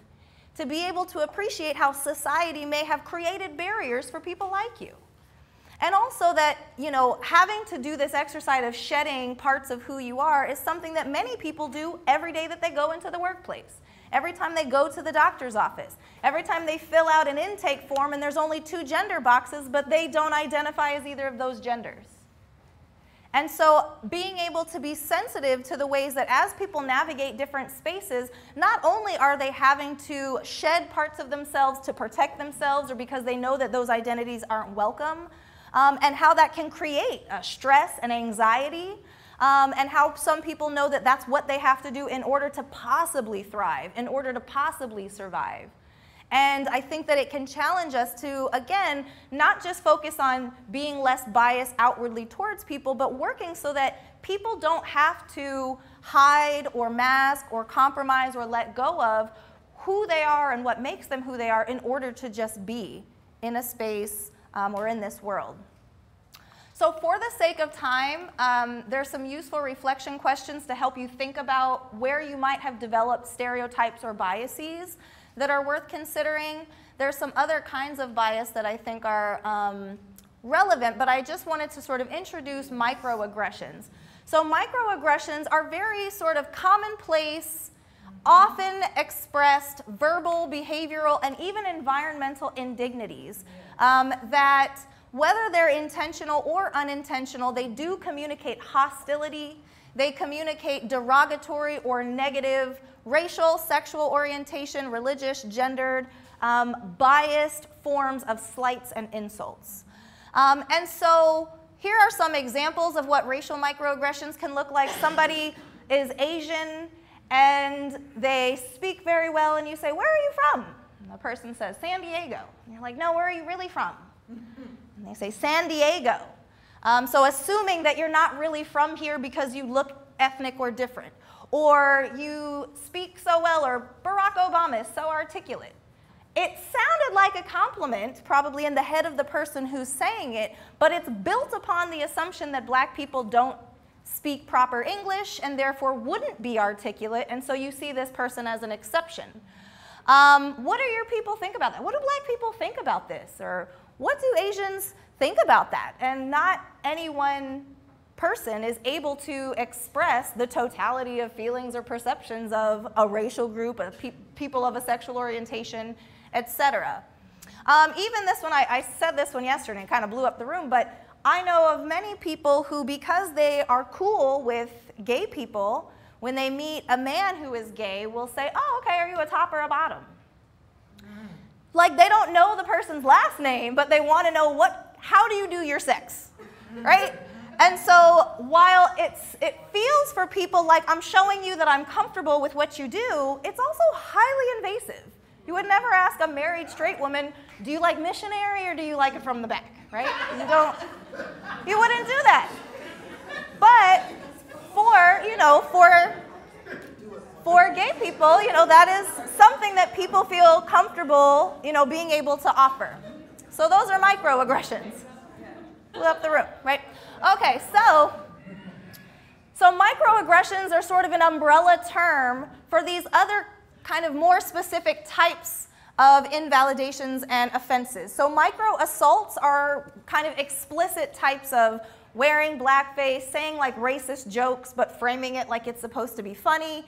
to be able to appreciate how society may have created barriers for people like you. And also that, you know, having to do this exercise of shedding parts of who you are is something that many people do every day that they go into the workplace. Every time they go to the doctor's office. Every time they fill out an intake form and there's only 2 gender boxes, but they don't identify as either of those genders. And so being able to be sensitive to the ways that as people navigate different spaces, not only are they having to shed parts of themselves to protect themselves or because they know that those identities aren't welcome, and how that can create stress and anxiety, and how some people know that that's what they have to do in order to possibly thrive, in order to possibly survive. And I think that it can challenge us to, again, not just focus on being less biased outwardly towards people, but working so that people don't have to hide or mask or compromise or let go of who they are and what makes them who they are in order to just be in a space or in this world. So for the sake of time, there's some useful reflection questions to help you think about where you might have developed stereotypes or biases that are worth considering. There's some other kinds of bias that I think are relevant, but I just wanted to sort of introduce microaggressions. So microaggressions are very sort of commonplace, often expressed verbal, behavioral, and even environmental indignities that, whether they're intentional or unintentional, they do communicate hostility, they communicate derogatory or negative racial, sexual orientation, religious, gendered, biased forms of slights and insults. And so here are some examples of what racial microaggressions can look like. Somebody is Asian and they speak very well and you say, "Where are you from?" And the person says, "San Diego." And you're like, "No, where are you really from?" And they say, "San Diego." So assuming that you're not really from here because you look ethnic or different, or you speak so well, or Barack Obama is so articulate. It sounded like a compliment, probably in the head of the person who's saying it, but it's built upon the assumption that black people don't speak proper English and therefore wouldn't be articulate, and so you see this person as an exception. What do your people think about that? What do black people think about this? Or what do Asians think about that? And not any one person is able to express the totality of feelings or perceptions of a racial group, of people of a sexual orientation, etc. Even this one, I said this one yesterday and kind of blew up the room, but I know of many people who, because they are cool with gay people, when they meet a man who is gay, will say, "Oh, okay, are you a top or a bottom?" Like they don't know the person's last name, but they want to know how do you do your sex, right? And so while it feels for people like I'm showing you that I'm comfortable with what you do, it's also highly invasive. You would never ask a married straight woman, "Do you like missionary or do you like it from the back?" Right? You wouldn't do that. But for gay people, that is something that people feel comfortable, being able to offer. So those are microaggressions. Blew up the room, right? Okay, so microaggressions are sort of an umbrella term for these other kind of more specific types of invalidations and offenses. So micro-assaults are kind of explicit types of wearing blackface, saying like racist jokes, but framing it like it's supposed to be funny.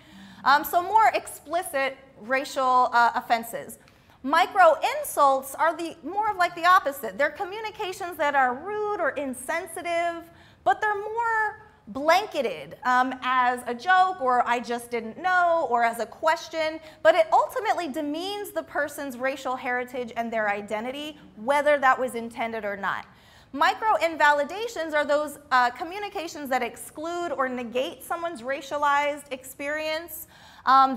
So more explicit racial offenses. Micro-insults are more of like the opposite. They're communications that are rude or insensitive, but they're more blanketed as a joke, or "I just didn't know," or as a question, but it ultimately demeans the person's racial heritage and their identity, whether that was intended or not. Micro-invalidations are those communications that exclude or negate someone's racialized experience,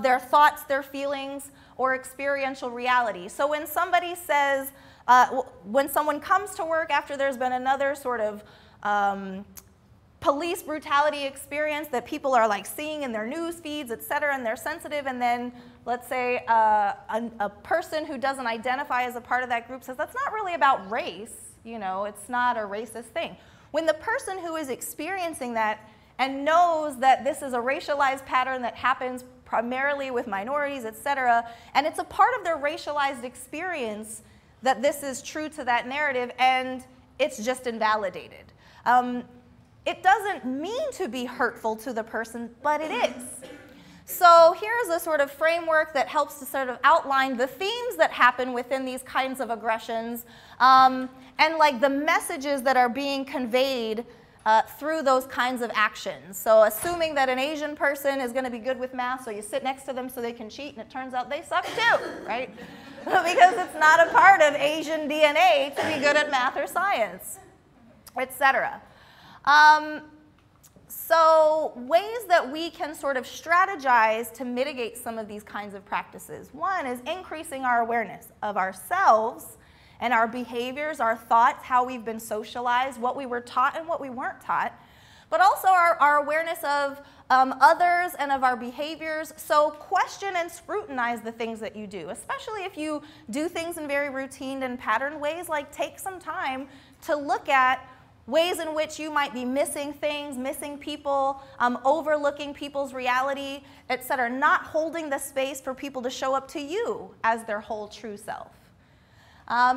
their thoughts, their feelings, or experiential reality. So when somebody says, when someone comes to work after there's been another sort of police brutality experience that people are like seeing in their news feeds, et cetera, and they're sensitive, and then let's say a person who doesn't identify as a part of that group says, "That's not really about race, it's not a racist thing." When the person who is experiencing that and knows that this is a racialized pattern that happens primarily with minorities, etc., and it's a part of their racialized experience that this is true to that narrative, and it's just invalidated. It doesn't mean to be hurtful to the person, but it is. So here's a sort of framework that helps to sort of outline the themes that happen within these kinds of aggressions, and like the messages that are being conveyed through those kinds of actions. So assuming that an Asian person is going to be good with math, so you sit next to them so they can cheat, and it turns out they suck too, right? Because it's not a part of Asian DNA to be good at math or science, etc. So ways that we can sort of strategize to mitigate some of these kinds of practices. One is increasing our awareness of ourselves and our behaviors, our thoughts, how we've been socialized, what we were taught and what we weren't taught, but also our awareness of others and of our behaviors. So question and scrutinize the things that you do, especially if you do things in very routine and patterned ways. Like, take some time to look at ways in which you might be missing things, missing people, overlooking people's reality, etc., not holding the space for people to show up to you as their whole true self.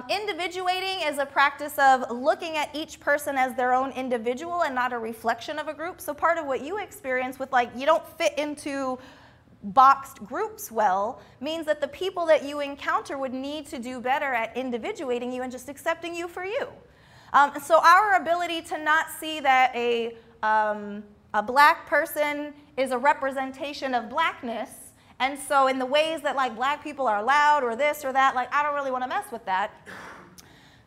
Individuating is a practice of looking at each person as their own individual and not a reflection of a group. So part of what you experience with, like, you don't fit into boxed groups well, means that the people that you encounter would need to do better at individuating you and just accepting you for you. So our ability to not see that a black person is a representation of blackness, and so in the ways that, like, black people are loud or this or that, like, I don't really want to mess with that,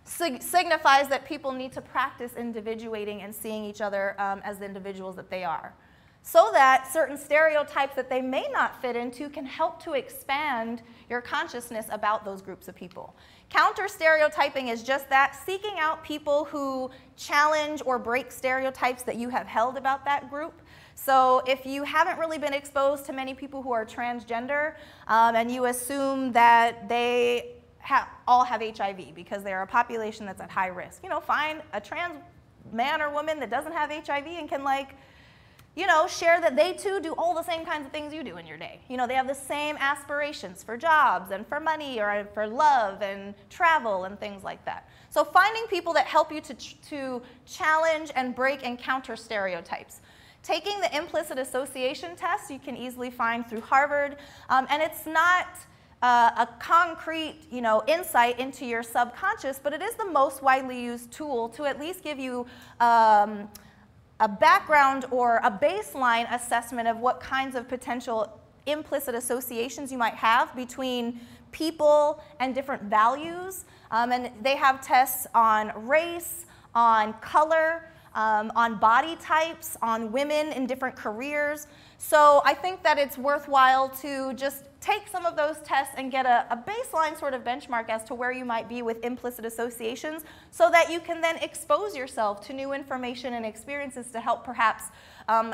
signifies that people need to practice individuating and seeing each other as the individuals that they are, so that certain stereotypes that they may not fit into can help to expand your consciousness about those groups of people. Counter-stereotyping is just that, seeking out people who challenge or break stereotypes that you have held about that group. So if you haven't really been exposed to many people who are transgender, and you assume that they all have HIV because they're a population that's at high risk, find a trans man or woman that doesn't have HIV and can, like, share that they too do all the same kinds of things you do in your day. They have the same aspirations for jobs and for money or for love and travel and things like that. So finding people that help you to challenge and break and counter stereotypes. Taking the implicit association test you can easily find through Harvard, and it's not a concrete, insight into your subconscious, but it is the most widely used tool to at least give you a background or a baseline assessment of what kinds of potential implicit associations you might have between people and different values. And they have tests on race, on color, on body types, on women in different careers. So I think that it's worthwhile to just take some of those tests and get a baseline sort of benchmark as to where you might be with implicit associations, so that you can then expose yourself to new information and experiences to help perhaps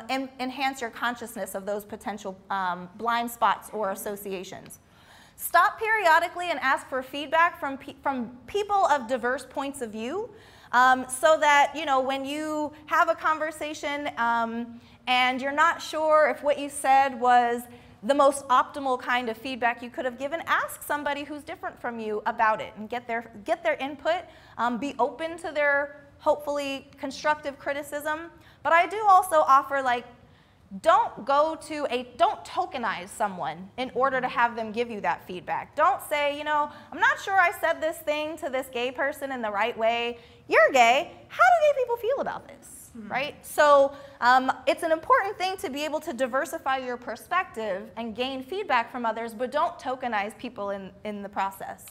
enhance your consciousness of those potential blind spots or associations. Stop periodically and ask for feedback from people of diverse points of view, so that, when you have a conversation and you're not sure if what you said was the most optimal kind of feedback you could have given, ask somebody who's different from you about it and get their input. Be open to their hopefully constructive criticism. But I do also offer, like, don't tokenize someone in order to have them give you that feedback. Don't say, I'm not sure I said this thing to this gay person in the right way. You're gay. How do gay people feel about this? Right? So it's an important thing to be able to diversify your perspective and gain feedback from others, but don't tokenize people in the process.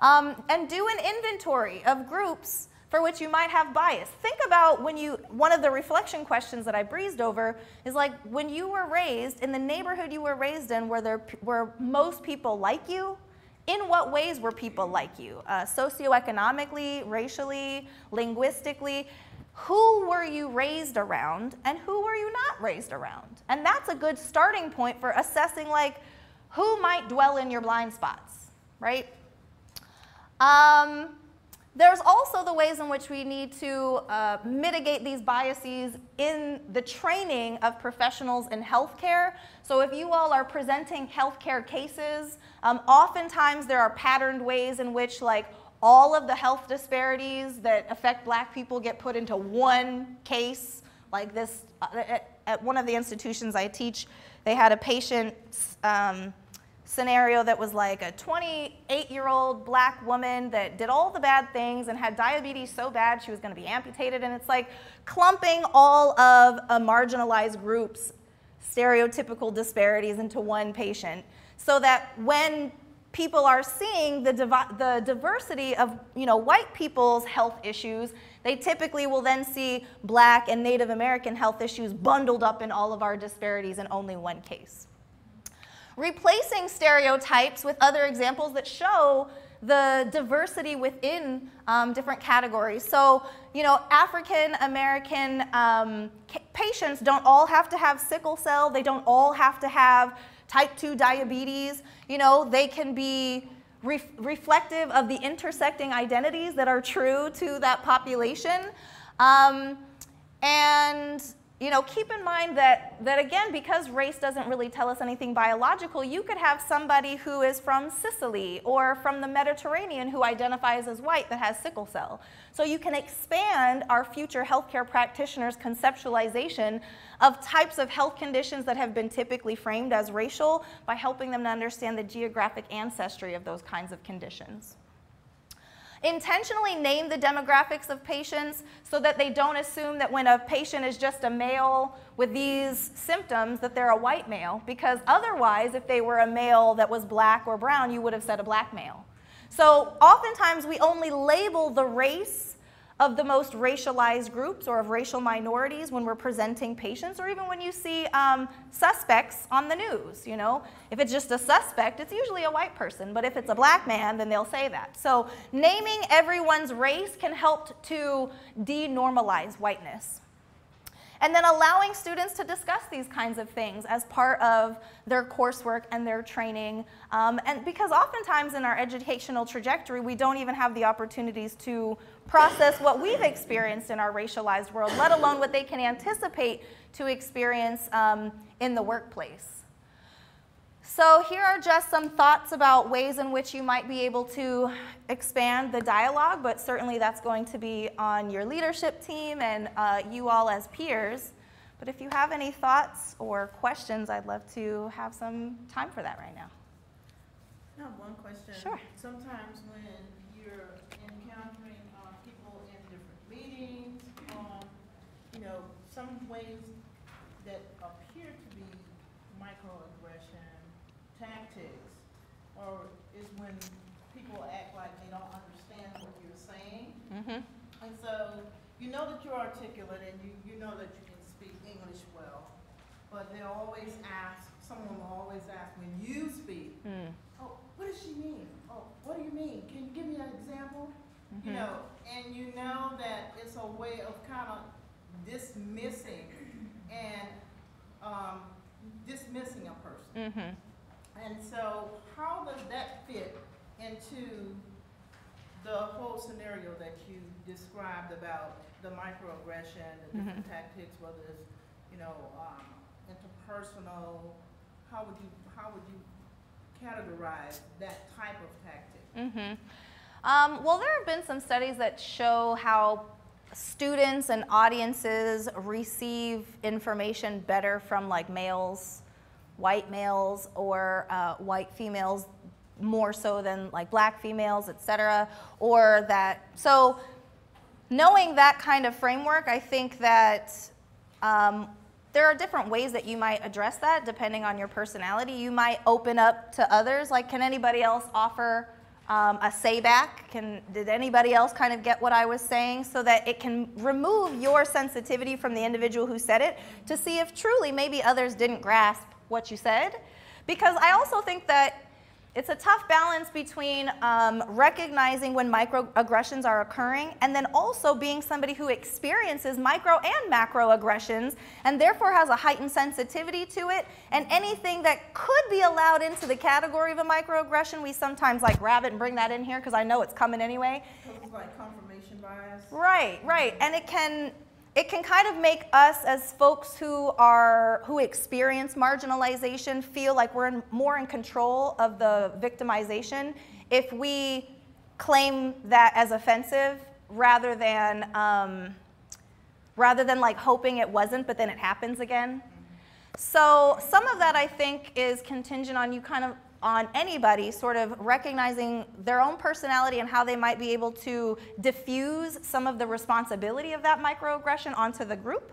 And do an inventory of groups for which you might have bias. Think about one of the reflection questions that I breezed over is, like, when you were raised, in the neighborhood you were raised in, were most people like you? In what ways were people like you? Socioeconomically, racially, linguistically? Who were you raised around and who were you not raised around? And that's a good starting point for assessing, like, who might dwell in your blind spots, right? There's also the ways in which we need to mitigate these biases in the training of professionals in healthcare. So if you all are presenting healthcare cases, oftentimes there are patterned ways in which like all of the health disparities that affect Black people get put into one case. Like this, at one of the institutions I teach, they had a patient scenario that was like a 28-year-old Black woman that did all the bad things and had diabetes so bad she was going to be amputated, and it's like clumping all of a marginalized group's stereotypical disparities into one patient, so that when people are seeing the diversity of white people's health issues, they typically will then see Black and Native American health issues bundled up in all of our disparities in only one case. Replacing stereotypes with other examples that show the diversity within different categories. So, African American patients don't all have to have sickle cell. They don't all have to have type 2 diabetes. They can be reflective of the intersecting identities that are true to that population. And keep in mind that again, because race doesn't really tell us anything biological, you could have somebody who is from Sicily or from the Mediterranean who identifies as white that has sickle cell. So you can expand our future healthcare practitioners' conceptualization of types of health conditions that have been typically framed as racial by helping them to understand the geographic ancestry of those kinds of conditions. Intentionally name the demographics of patients so that they don't assume that when a patient is just a male with these symptoms that they're a white male, because otherwise if they were a male that was Black or brown, you would have said a Black male. So oftentimes we only label the race of the most racialized groups or of racial minorities when we're presenting patients, or even when you see suspects on the news. If it's just a suspect, it's usually a white person, but if it's a Black man, then they'll say that. So naming everyone's race can help to denormalize whiteness. And then allowing students to discuss these kinds of things as part of their coursework and their training. And because oftentimes in our educational trajectory, we don't even have the opportunities to process what we've experienced in our racialized world, let alone what they can anticipate to experience in the workplace. So here are just some thoughts about ways in which you might be able to expand the dialogue, but certainly that's going to be on your leadership team and you all as peers. But if you have any thoughts or questions, I'd love to have some time for that right now. I have one question. Sure. Sometimes when you're encountering people in different meetings, some ways that appear to be microaggression tactics, or is when people act like they don't understand what you're saying. And so you know that you're articulate and you know that you can speak English well, but they'll always ask, someone will always ask when you speak, oh, what does she mean? Oh, what do you mean? Can you give me an example? And you know that it's a way of kind of dismissing and dismissing a person. And so how does that fit into the whole scenario that you described about the microaggression, the different tactics, whether it's, interpersonal, how would you categorize that type of tactic? Well, there have been some studies that show how students and audiences receive information better from like males, white males, or white females more so than like Black females, etc. Or that, so knowing that kind of framework, I think that there are different ways that you might address that depending on your personality. You might open up to others, like can anybody else offer a say back? Did anybody else kind of get what I was saying? So that it can remove your sensitivity from the individual who said it to see if truly maybe others didn't grasp what you said. Because I also think that it's a tough balance between recognizing when microaggressions are occurring and then also being somebody who experiences micro and macroaggressions and therefore has a heightened sensitivity to it. And anything that could be allowed into the category of a microaggression, we sometimes like grab it and bring that in here because I know it's coming anyway. Because it's like confirmation bias. Right, right. And it can kind of make us as folks who experience marginalization feel like we're more in control of the victimization if we claim that as offensive rather than like hoping it wasn't, but then it happens again. So some of that I think is contingent on you on anybody sort of recognizing their own personality and how they might be able to diffuse some of the responsibility of that microaggression onto the group.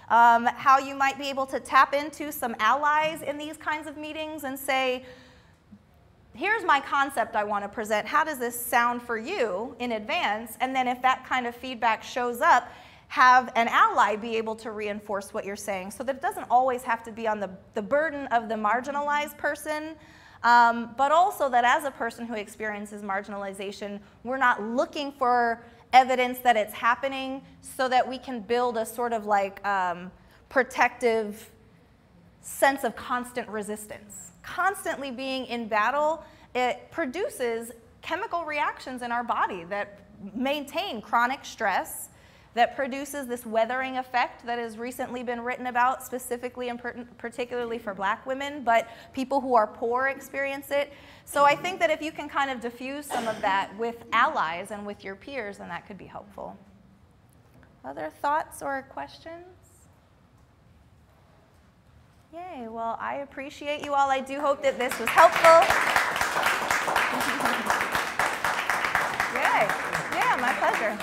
How you might be able to tap into some allies in these kinds of meetings and say, here's my concept I want to present. How does this sound for you in advance? And then if that kind of feedback shows up, have an ally be able to reinforce what you're saying so that it doesn't always have to be on the burden of the marginalized person. But also that as a person who experiences marginalization, we're not looking for evidence that it's happening so that we can build a sort of like protective sense of constant resistance. Constantly being in battle, it produces chemical reactions in our body that maintain chronic stress, that produces this weathering effect that has recently been written about specifically and particularly for Black women, but people who are poor experience it. So I think that if you can kind of diffuse some of that with allies and with your peers, then that could be helpful. Other thoughts or questions? Yay, well, I appreciate you all. I do hope that this was helpful. Yay, yeah, my pleasure.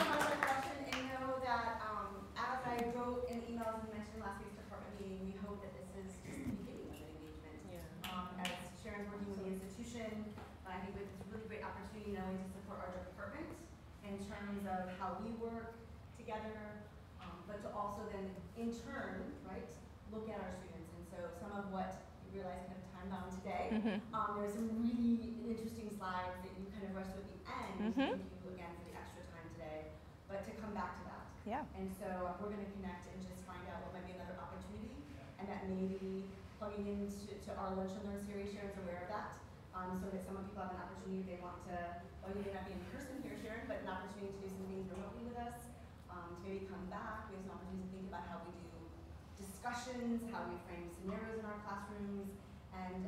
Of how we work together, but to also then, in turn, right, look at our students. And so some of what you realize kind of time bound today, there's some really interesting slides that you kind of rushed at the end. Thank you again for the extra time today, but to come back to that. Yeah. And so we're going to connect and just find out what might be another opportunity, and that maybe plugging into our Lunch and Learn series, Sharon's aware of that, so that some people have an opportunity if they want to, well, you may not be in person here, Sharon, but an opportunity to do some things remotely with us, to maybe come back. We have some opportunities to think about how we do discussions, how we frame scenarios in our classrooms, and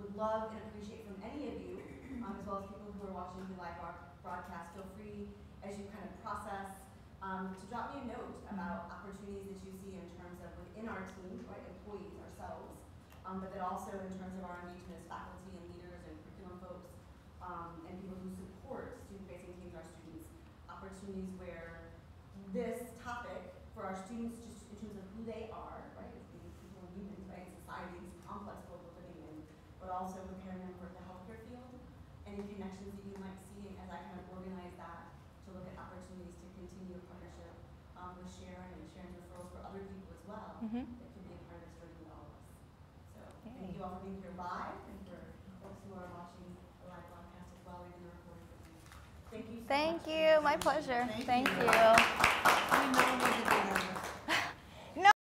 would love and appreciate from any of you, as well as people who are watching the live broadcast, feel free as you kind of process to drop me a note about opportunities that you see in terms of within our team, right, employees ourselves, but that also in terms of our engagement as faculty and leaders and curriculum folks, and people who support student-facing teams, our students, opportunities where this topic for our students, just in terms of who they are, right, as being people and humans, right, society, this complex world we're living in, but also preparing them for the healthcare field, any connections that you might see, and as I kind of organize that to look at opportunities to continue a partnership with Sharon and Sharon's referrals for other people as well, that can be a part of this journey with all of us. So thank you all for being here live, and for folks who are watching the live broadcast as well, even the recording. Thank you so much. Thank you. My pleasure. Thank you.